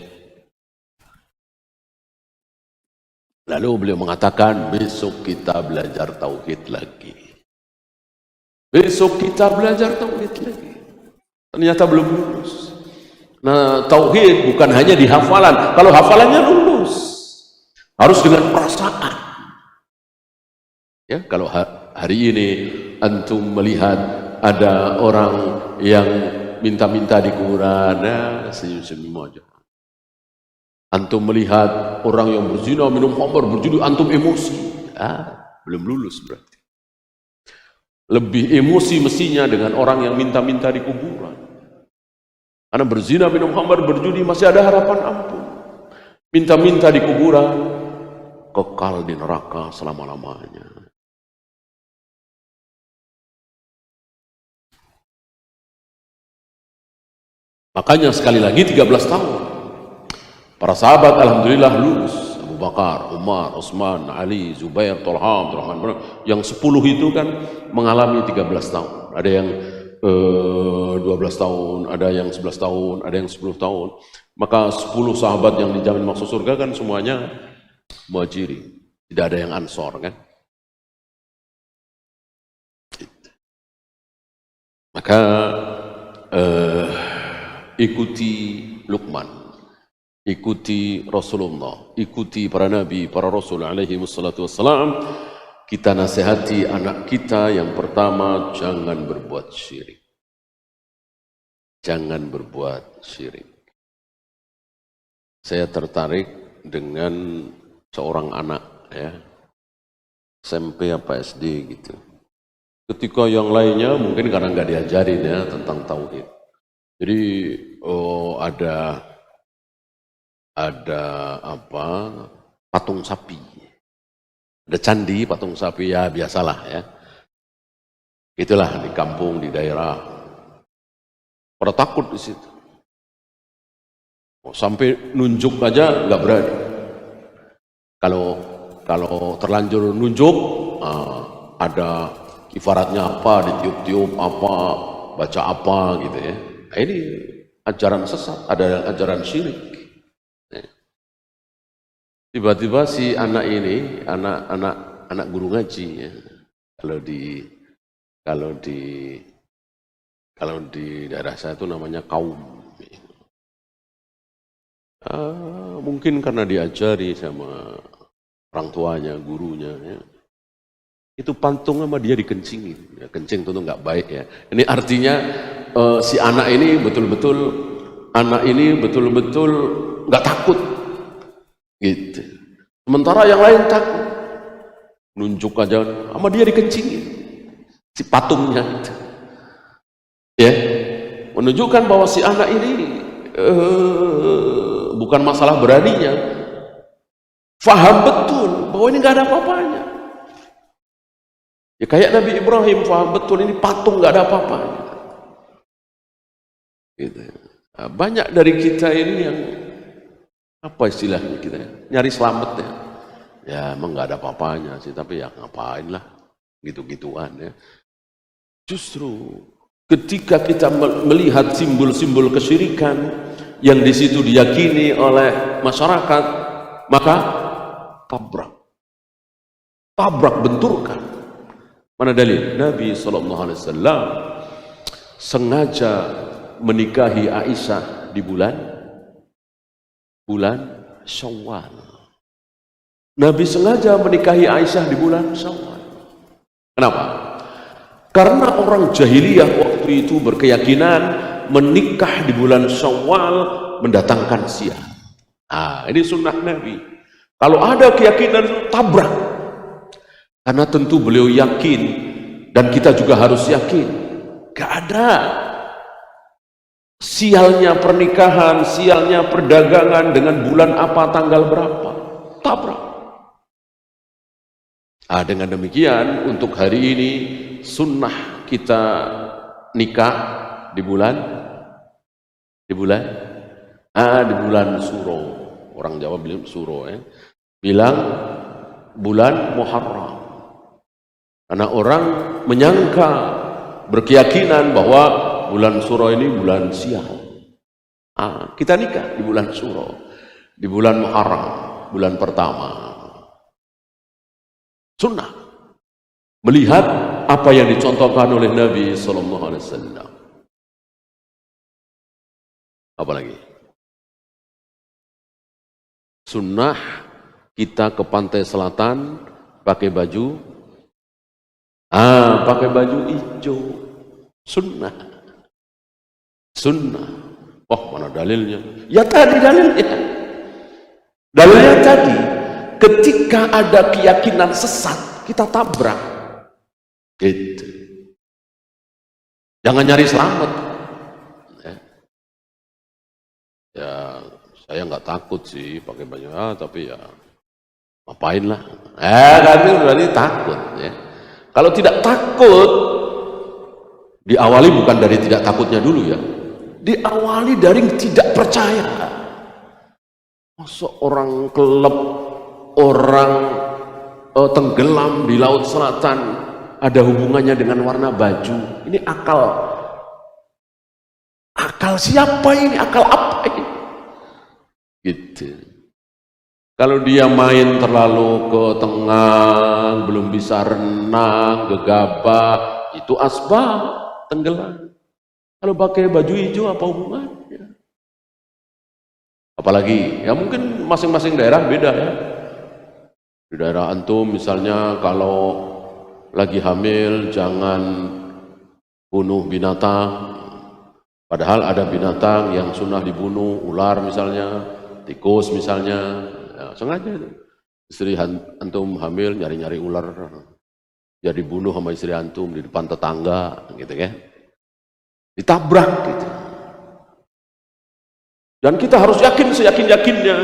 Lalu beliau mengatakan, besok kita belajar tauhid lagi. Besok kita belajar tauhid lagi. ternyata belum lulus. Nah, tauhid bukan hanya di hafalan. Kalau hafalannya lulus, harus dengan perasaan. Ya, kalau hari ini antum melihat ada orang yang minta-minta di kuburan, ya, senyum-senyum aja. Antum melihat orang yang berzina, minum khamr, berjudi, antum emosi. Belum lulus berarti. Lebih emosi mestinya dengan orang yang minta-minta di kuburan. Karena berzina, minum khamr, berjudi masih ada harapan ampun. Minta-minta di kuburan, kekal di neraka selama-lamanya. Makanya sekali lagi 13 tahun. Para sahabat alhamdulillah lulus. Abu Bakar, Umar, Utsman, Ali, Zubair, Thalha, Abdurrahman. Yang 10 itu kan mengalami 13 tahun. Ada yang 12 tahun, ada yang 11 tahun, ada yang 10 tahun. Maka 10 sahabat yang dijamin masuk surga kan semuanya muhajiri. Tidak ada yang ansor kan. Maka ikuti Luqman, ikuti Rasulullah, ikuti para nabi, para rasul alaihi wassalatu wassalam. Kita nasihati anak kita yang pertama, jangan berbuat syirik. Jangan berbuat syirik. Saya tertarik dengan seorang anak, ya, SMP apa SD gitu. Ketika yang lainnya mungkin karena nggak diajarin ya tentang tauhid. Jadi ada apa, patung sapi, ada candi patung sapi, ya biasalah ya. Itulah di kampung, di daerah. Pada takut di situ. Sampai nunjuk aja nggak berani. Kalau terlanjur nunjuk, ada ibaratnya apa, ditiup-tiup apa, baca apa gitu ya. Nah, ini ajaran sesat, ada ajaran syirik. Tiba-tiba si anak ini, anak guru ngaji ya. Kalau di daerah saya itu namanya kaum. Mungkin karena diajari sama orang tuanya, gurunya ya. Itu pantung sama dia dikencingin. Ya, kencing itu nggak baik ya. Ini artinya si anak ini betul-betul nggak takut, gitu. Sementara yang lain takut, nunjuk aja sama dia dikencingin, si patungnya itu. Ya, menunjukkan bahwa si anak ini bukan masalah beraninya, faham betul bahwa ini nggak ada apa-apanya. Ya kayak Nabi Ibrahim paham betul ini patung nggak ada apa-apanya. Gitu. Nah, banyak dari kita ini yang apa istilahnya kita nyari selamat ya. Ya emang nggak ada apa-apanya sih, tapi ya ngapain lah gitu-gituan ya. Justru ketika kita melihat simbol-simbol kesyirikan yang di situ diyakini oleh masyarakat, maka tabrak benturkan. Mana dalil? Nabi SAW sengaja menikahi Aisyah di bulan Syawal. Nabi sengaja menikahi Aisyah di bulan Syawal. Kenapa? Karena orang jahiliyah waktu itu berkeyakinan menikah di bulan Syawal mendatangkan sial. Ini sunnah Nabi. Kalau ada keyakinan, tabrak. Karena tentu beliau yakin, dan kita juga harus yakin, gak ada sialnya pernikahan, sialnya perdagangan dengan bulan apa, tanggal berapa. Tabrak. Dengan demikian, untuk hari ini sunnah kita nikah di bulan Suro. Orang Jawa bilang Suro ya. Bilang bulan Muharram. Karena orang menyangka, berkeyakinan bahwa bulan Suro ini bulan sial. Kita nikah di bulan Suro, di bulan Muharram, bulan pertama. Sunnah. Melihat apa yang dicontohkan oleh Nabi SAW. Apalagi sunnah kita ke pantai selatan pakai baju hijau. Sunnah. Oh, mana dalilnya? Ya tadi dalilnya. Dalilnya tadi, ketika ada keyakinan sesat, kita tabrak. Gitu. Jangan nyari selamat. Ya, saya nggak takut sih pakai baju, tapi ya ngapain lah. Kami berarti takut. Ya. Kalau tidak takut, diawali bukan dari tidak takutnya dulu ya. Diawali dari tidak percaya. Masa orang kelep, orang tenggelam di laut selatan ada hubungannya dengan warna baju? Ini akal siapa ini? Akal apa ini? Gitu. Kalau dia main terlalu ke tengah, belum bisa renang, gegabah, itu asbab tenggelam. Kalau pakai baju hijau apa hubungannya? Apalagi, ya mungkin masing-masing daerah beda ya. Di daerah antum misalnya kalau lagi hamil jangan bunuh binatang. Padahal ada binatang yang sunnah dibunuh, ular misalnya, tikus misalnya. Ya, sengaja itu. Istri antum hamil nyari-nyari ular, jadi bunuh sama istri antum di depan tetangga, gitu kan? Ditabrak gitu. Dan kita harus yakin seyakin-yakinnya,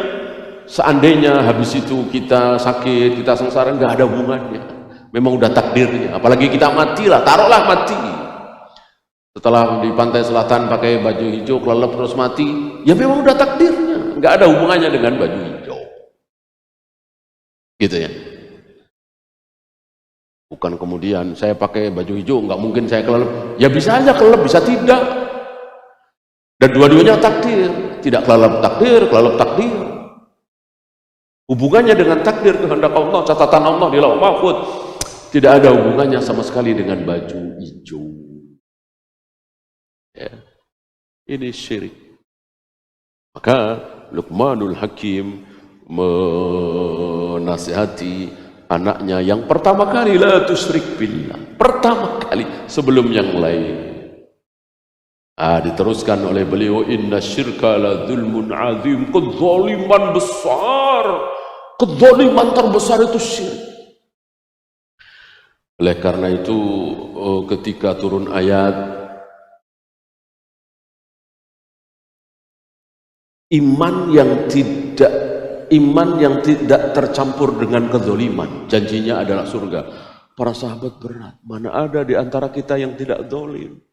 seandainya habis itu kita sakit, kita sengsara, nggak ada hubungannya, memang udah takdirnya. Apalagi kita matilah, taruhlah mati setelah di pantai selatan pakai baju hijau kelelep terus mati, ya memang udah takdirnya, nggak ada hubungannya dengan baju hijau, gitu ya. Bukan kemudian saya pakai baju hijau, nggak mungkin saya kelelep. Ya bisa aja kelelep, bisa tidak. Dan dua-duanya takdir. Tidak kelelep takdir. Hubungannya dengan takdir, kehendak Allah, catatan Allah di lauh mahfuz. Tidak ada hubungannya sama sekali dengan baju hijau. Ya. Ini syirik. Maka Luqmanul Hakim menasihati anaknya yang pertama kali, la tusyrik billah, pertama kali sebelum yang lain. Diteruskan oleh beliau, inna syirka la dzulmun azim, kezaliman besar, kezaliman terbesar itu syirik. Oleh karena itu ketika turun ayat iman yang tidak tercampur dengan kezaliman, janjinya adalah surga. Para sahabat berat, mana ada di antara kita yang tidak zalim?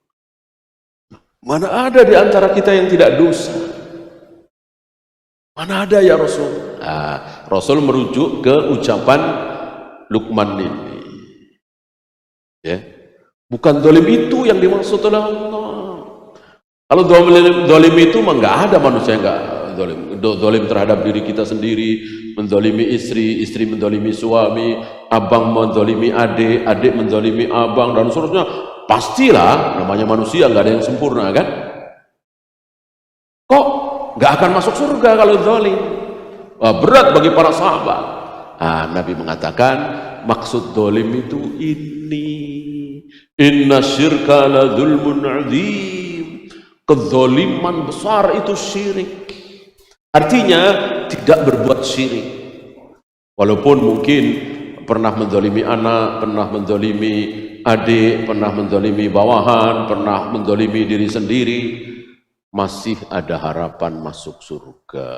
Mana ada di antara kita yang tidak dosa? Mana ada ya Rasul? Rasul merujuk ke ucapan Luqman ini. Ya. Bukan zalim itu yang dimaksud oleh Allah. Kalau zalim itu mah nggak ada manusia yang nggak zalim. Zalim terhadap diri kita sendiri, menzalimi istri, istri menzalimi suami, abang menzalimi adik, adik menzalimi abang, dan seterusnya. Pastilah, namanya manusia, nggak ada yang sempurna kan? Kok nggak akan masuk surga kalau zalim? Berat bagi para sahabat. Nabi mengatakan maksud zalim itu ini, inna syirka la dzulmun azim, kezaliman besar itu syirik. Artinya tidak berbuat syirik, walaupun mungkin pernah menzalimi anak, pernah menzalimi adik, pernah menzalimi bawahan, pernah menzalimi diri sendiri, masih ada harapan masuk surga.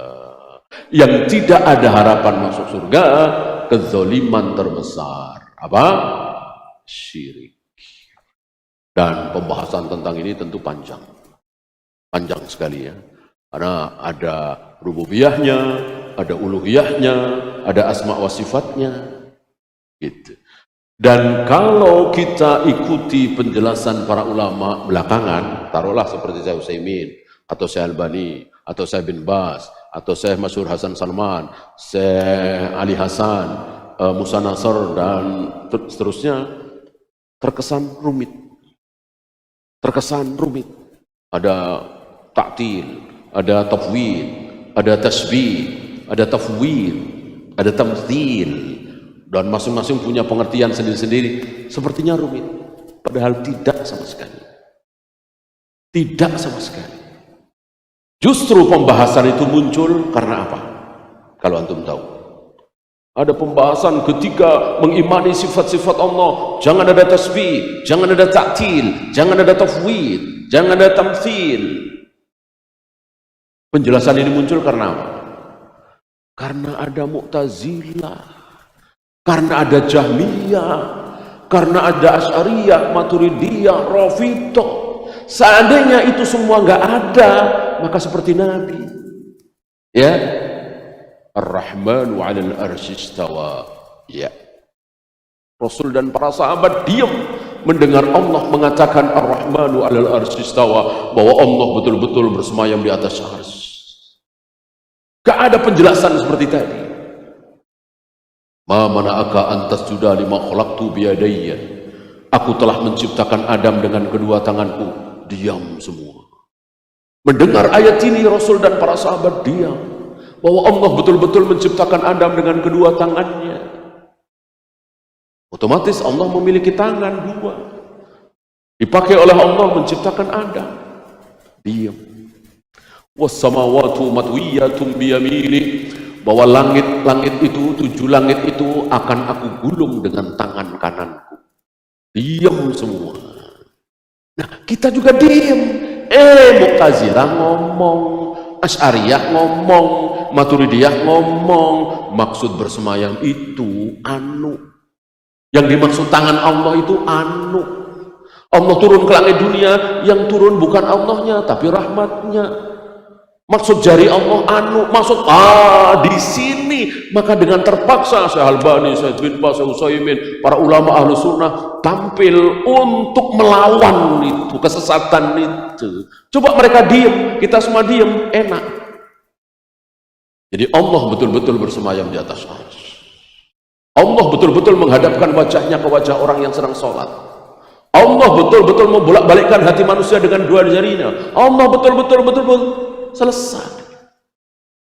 Yang tidak ada harapan masuk surga, kezaliman terbesar apa? Syirik. Dan pembahasan tentang ini tentu panjang sekali ya, karena ada rububiyahnya, ada uluhiyahnya, ada asma wa sifatnya, gitu. Dan kalau kita ikuti penjelasan para ulama belakangan, taruhlah seperti Syekh Utsaimin atau Syekh Albani atau Syekh bin Baz atau Syekh Masyhur Hasan Salman, Syekh Ali Hasan, Musa Nasr dan seterusnya, terkesan rumit. Ada taktil, ada tafwid, ada tasbih, ada tafwid, ada tamtsil, dan masing-masing punya pengertian sendiri-sendiri. Sepertinya rumit, padahal tidak sama sekali. Tidak sama sekali. Justru pembahasan itu muncul karena apa? Kalau antum tahu, ada pembahasan ketika mengimani sifat-sifat Allah. Jangan ada tasbih, jangan ada ta'til, jangan ada tafwid, jangan ada tamtsil. Penjelasan ini muncul karena apa? Karena ada Mu'tazilah, karena ada Jahmiyah, karena ada Asy'ariyah, Maturidiyah, Rafidhah. Seandainya itu semua nggak ada, maka seperti Nabi, ya, Ar-Rahmanu 'alal arsy istawa. Ya, Rasul dan para sahabat diam mendengar Allah mengatakan Ar-Rahmanu 'alal arsy istawa, bahwa Allah betul-betul bersemayam di atas arsy. Gak ada penjelasan seperti tadi. Ma mana'aka antas juda lima khalaqtu biyadayya. Aku telah menciptakan Adam dengan kedua tanganku. Diam semua. Mendengar ayat ini Rasul dan para sahabat diam, bahwa Allah betul-betul menciptakan Adam dengan kedua tangannya. Otomatis Allah memiliki tangan dua, dipakai oleh Allah menciptakan Adam. Diam. Wassamawatu matwiyatun biyamini, bahwa langit-langit itu, 7 langit itu akan aku gulung dengan tangan kananku. Diam semua. Nah, kita juga diam. Mu'tazilah ngomong, Asy'ariyah ngomong, Maturidiyah ngomong, maksud bersemayam itu anu. Yang dimaksud tangan Allah itu anu. Allah turun ke langit dunia, yang turun bukan Allahnya tapi rahmatnya. Maksud jari Allah anu, maksud di sini. Maka dengan terpaksa Syekh Albani, Syekh bin Baz, Syekh Utsaimin, para ulama ahlu sunnah tampil untuk melawan itu, kesesatan itu. Coba mereka diem, kita semua diem, enak. Jadi Allah betul-betul bersemayam di atas arsy. Allah betul-betul menghadapkan wajahnya ke wajah orang yang sedang sholat. Allah betul-betul membolak-balikkan hati manusia dengan 2 jarinya. Allah betul-betul selesai.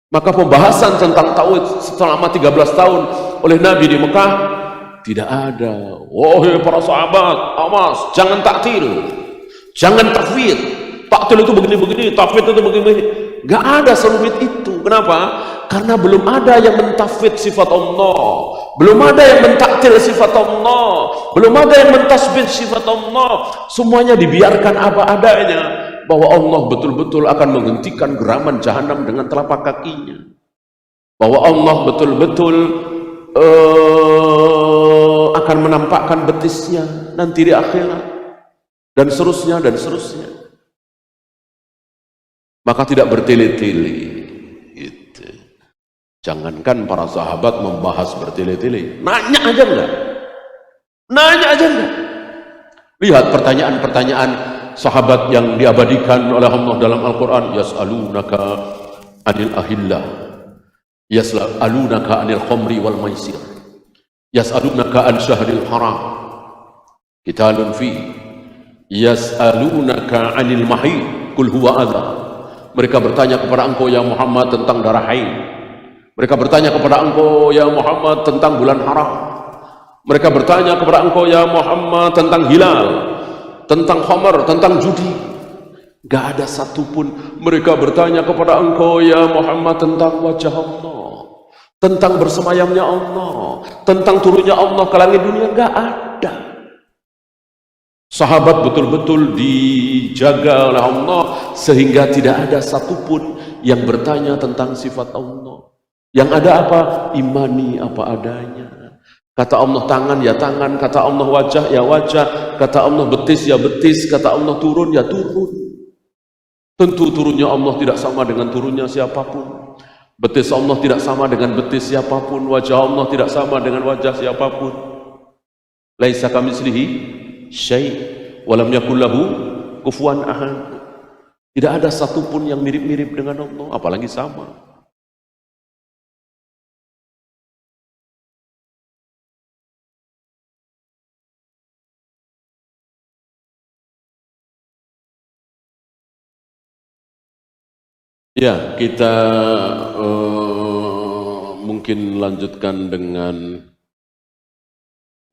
Maka pembahasan tentang tauhid selama 13 tahun oleh Nabi di Mekah tidak ada. Wahai para sahabat, awas, jangan taktil, jangan tafwid. Taktil itu begini-begini, tafwid itu begini-begini. Gak ada serumit itu. Kenapa? Karena belum ada yang mentafwid sifat Allah, belum ada yang mentaktil sifat Allah, belum ada yang mentasbih sifat Allah. Semuanya dibiarkan apa adanya, bahwa Allah betul-betul akan menghentikan geraman jahanam dengan telapak kakinya, bahwa Allah betul-betul akan menampakkan betisnya nanti di akhirat, dan seterusnya dan seterusnya. Maka tidak bertele-tele gitu. Jangankan para sahabat membahas bertele-tele, nanya aja enggak, nanya aja enggak. Lihat pertanyaan-pertanyaan sahabat yang diabadikan oleh Allah dalam Al-Quran. Yas'alunaka anil ahillah, yas'alunaka anil khamri wal maisir, yas'alunaka an syahril haram qitalun fi, yas'alunaka anil mahid qul huwa adha. Mereka bertanya kepada engkau ya Muhammad tentang darah haid. Mereka bertanya kepada engkau ya Muhammad tentang bulan haram. Mereka bertanya kepada engkau ya Muhammad tentang hilal, tentang khamar, tentang judi. Gak ada satupun. Mereka bertanya kepada engkau ya Muhammad tentang wajah Allah, tentang bersemayamnya Allah, tentang turunnya Allah ke langit dunia. Gak ada. Sahabat betul-betul dijaga oleh Allah sehingga tidak ada satupun yang bertanya tentang sifat Allah. Yang ada apa? Imani apa adanya. Kata Allah tangan ya tangan, kata Allah wajah ya wajah, kata Allah betis ya betis, kata Allah turun ya turun. Tentu turunnya Allah tidak sama dengan turunnya siapapun. Betis Allah tidak sama dengan betis siapapun. Wajah Allah tidak sama dengan wajah siapapun. Laisa kamitslihi syai' wa lam yakul lahu kufuwan ahad. Tidak ada satupun yang mirip-mirip dengan Allah, apalagi sama. Ya, kita mungkin lanjutkan dengan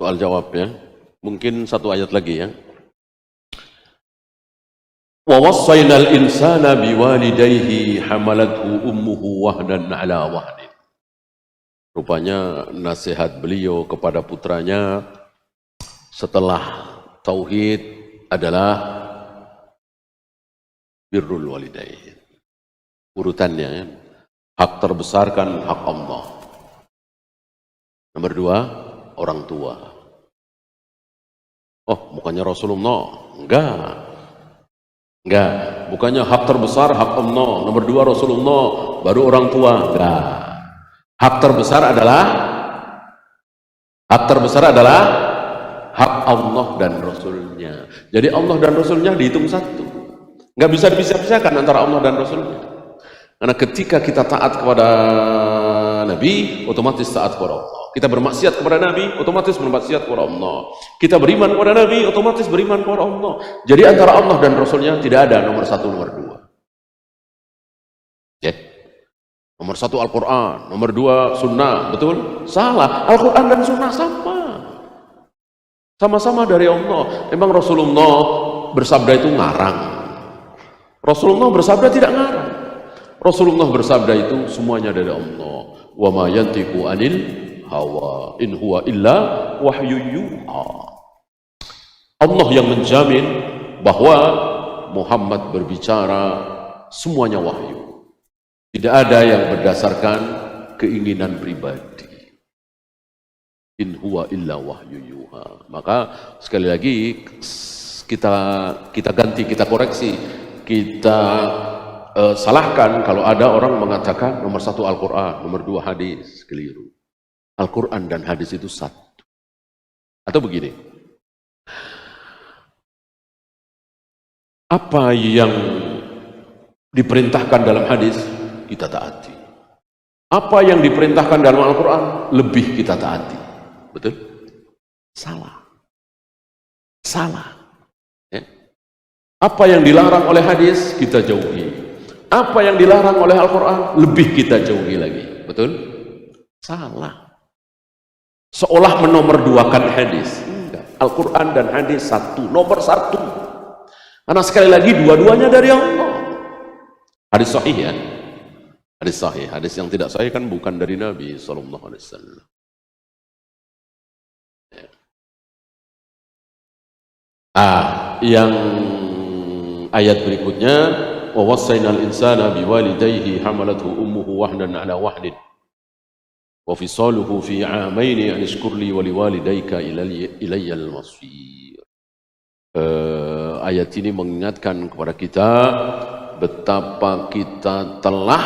soal jawab ya. Mungkin satu ayat lagi ya. Wa wassaynal insana biwalidayhi hamalathu ummuhu wahdan ala wahdin. Rupanya nasihat beliau kepada putranya setelah tauhid adalah birrul walidain. Urutannya ya. Hak terbesar kan hak Allah. Nomor 2, orang tua. Oh, bukannya Rasulullah? Enggak, bukannya hak terbesar hak Allah, nomor 2 Rasulullah, baru orang tua. Enggak. Hak terbesar adalah hak Allah dan Rasulnya. Jadi Allah dan Rasulnya dihitung satu. Enggak bisa dipisah-pisahkan antara Allah dan Rasulnya. Karena ketika kita taat kepada Nabi, otomatis taat kepada Allah. Kita bermaksiat kepada Nabi, otomatis bermaksiat kepada Allah. Kita beriman kepada Nabi, otomatis beriman kepada Allah. Jadi antara Allah dan Rasulnya tidak ada nomor 1, nomor 2. Ya. Nomor 1 Al-Quran, nomor 2 Sunnah, betul? Salah. Al-Quran dan Sunnah sama. Sama-sama dari Allah. Memang Rasulullah bersabda itu ngarang. Rasulullah bersabda tidak ngarang. Rasulullah bersabda itu semuanya dari Allah. Wa ma yantiqu anil hawa in huwa illa wahyu yuha. Allah yang menjamin bahwa Muhammad berbicara semuanya wahyu. Tidak ada yang berdasarkan keinginan pribadi. In huwa illa wahyu yuha. Maka sekali lagi kita ganti, kita koreksi, kita salahkan kalau ada orang mengatakan nomor 1 Al-Quran, nomor 2 hadis. Keliru. Al-Quran dan hadis itu satu. Atau begini, apa yang diperintahkan dalam hadis kita taati, apa yang diperintahkan dalam Al-Quran lebih kita taati. Betul? Salah. Ya. Apa yang dilarang oleh hadis kita jauhi, apa yang dilarang oleh Al-Quran lebih kita jauhi lagi. Betul? Salah. Seolah menomorduakan hadis. Al-Quran dan hadis satu, nomor 1. Karena sekali lagi dua-duanya dari Allah. Hadis sahih ya. Hadis sahih. Hadis yang tidak sahih kan bukan dari Nabi SAW. Yang ayat berikutnya, wa wassaynal insana biwalidayhi hamalathu ummuhu wahnan ala wahdin wa fisaluhu fi 'amaini an ishkur li wa liwalidayka ilayyal masir. Ayat ini mengingatkan kepada kita betapa kita telah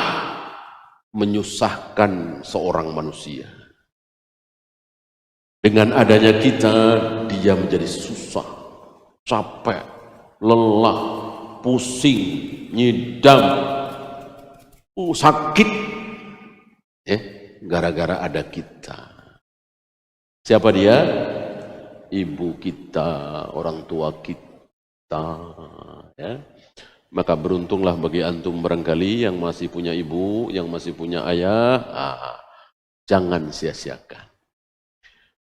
menyusahkan seorang manusia. Dengan adanya kita, dia menjadi susah, capek, lelah, pusing, nyidam, sakit, gara-gara ada kita. Siapa dia? Ibu kita, orang tua kita. Ya. Maka beruntunglah bagi antum barangkali yang masih punya ibu, yang masih punya ayah. Jangan sia-siakan.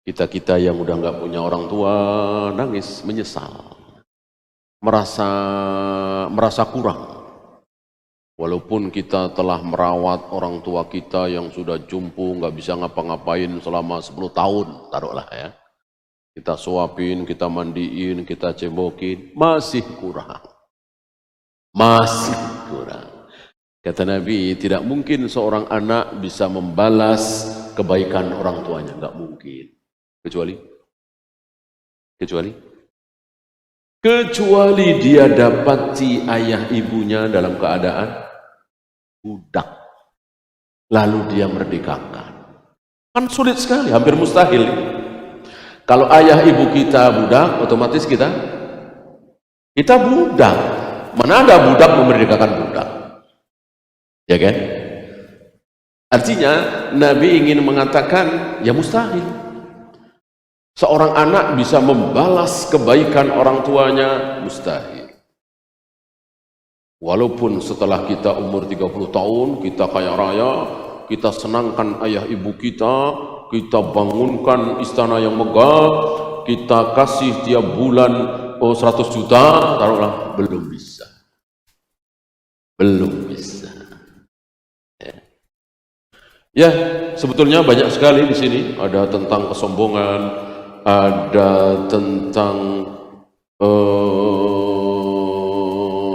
Kita yang udah nggak punya orang tua nangis, menyesal, merasa kurang. Walaupun kita telah merawat orang tua kita yang sudah jumpu, nggak bisa ngapa-ngapain selama 10 tahun, taruhlah ya. Kita suapin, kita mandiin, kita cebokin, masih kurang. Masih kurang. Kata Nabi, tidak mungkin seorang anak bisa membalas kebaikan orang tuanya, nggak mungkin. Kecuali dia dapati ayah ibunya dalam keadaan budak, lalu dia merdekakan. Kan sulit sekali, hampir mustahil. Kalau ayah ibu kita budak, otomatis kita budak. Mana ada budak memerdekakan budak? Ya kan? Artinya Nabi ingin mengatakan, ya mustahil. Seorang anak bisa membalas kebaikan orang tuanya, mustahil. Walaupun setelah kita umur 30 tahun, kita kaya raya, kita senangkan ayah ibu kita bangunkan istana yang megah, kita kasih tiap bulan 100 juta, taruhlah, belum bisa. Belum bisa. Ya, sebetulnya banyak sekali di sini, ada tentang kesombongan, ada tentang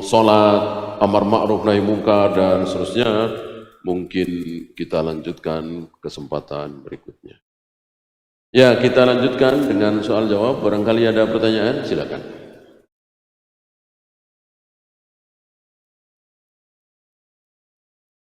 sholat, amar ma'ruf nahi mungkar dan seterusnya. Mungkin kita lanjutkan kesempatan berikutnya. Ya, kita lanjutkan dengan soal jawab. Barangkali ada pertanyaan, silakan.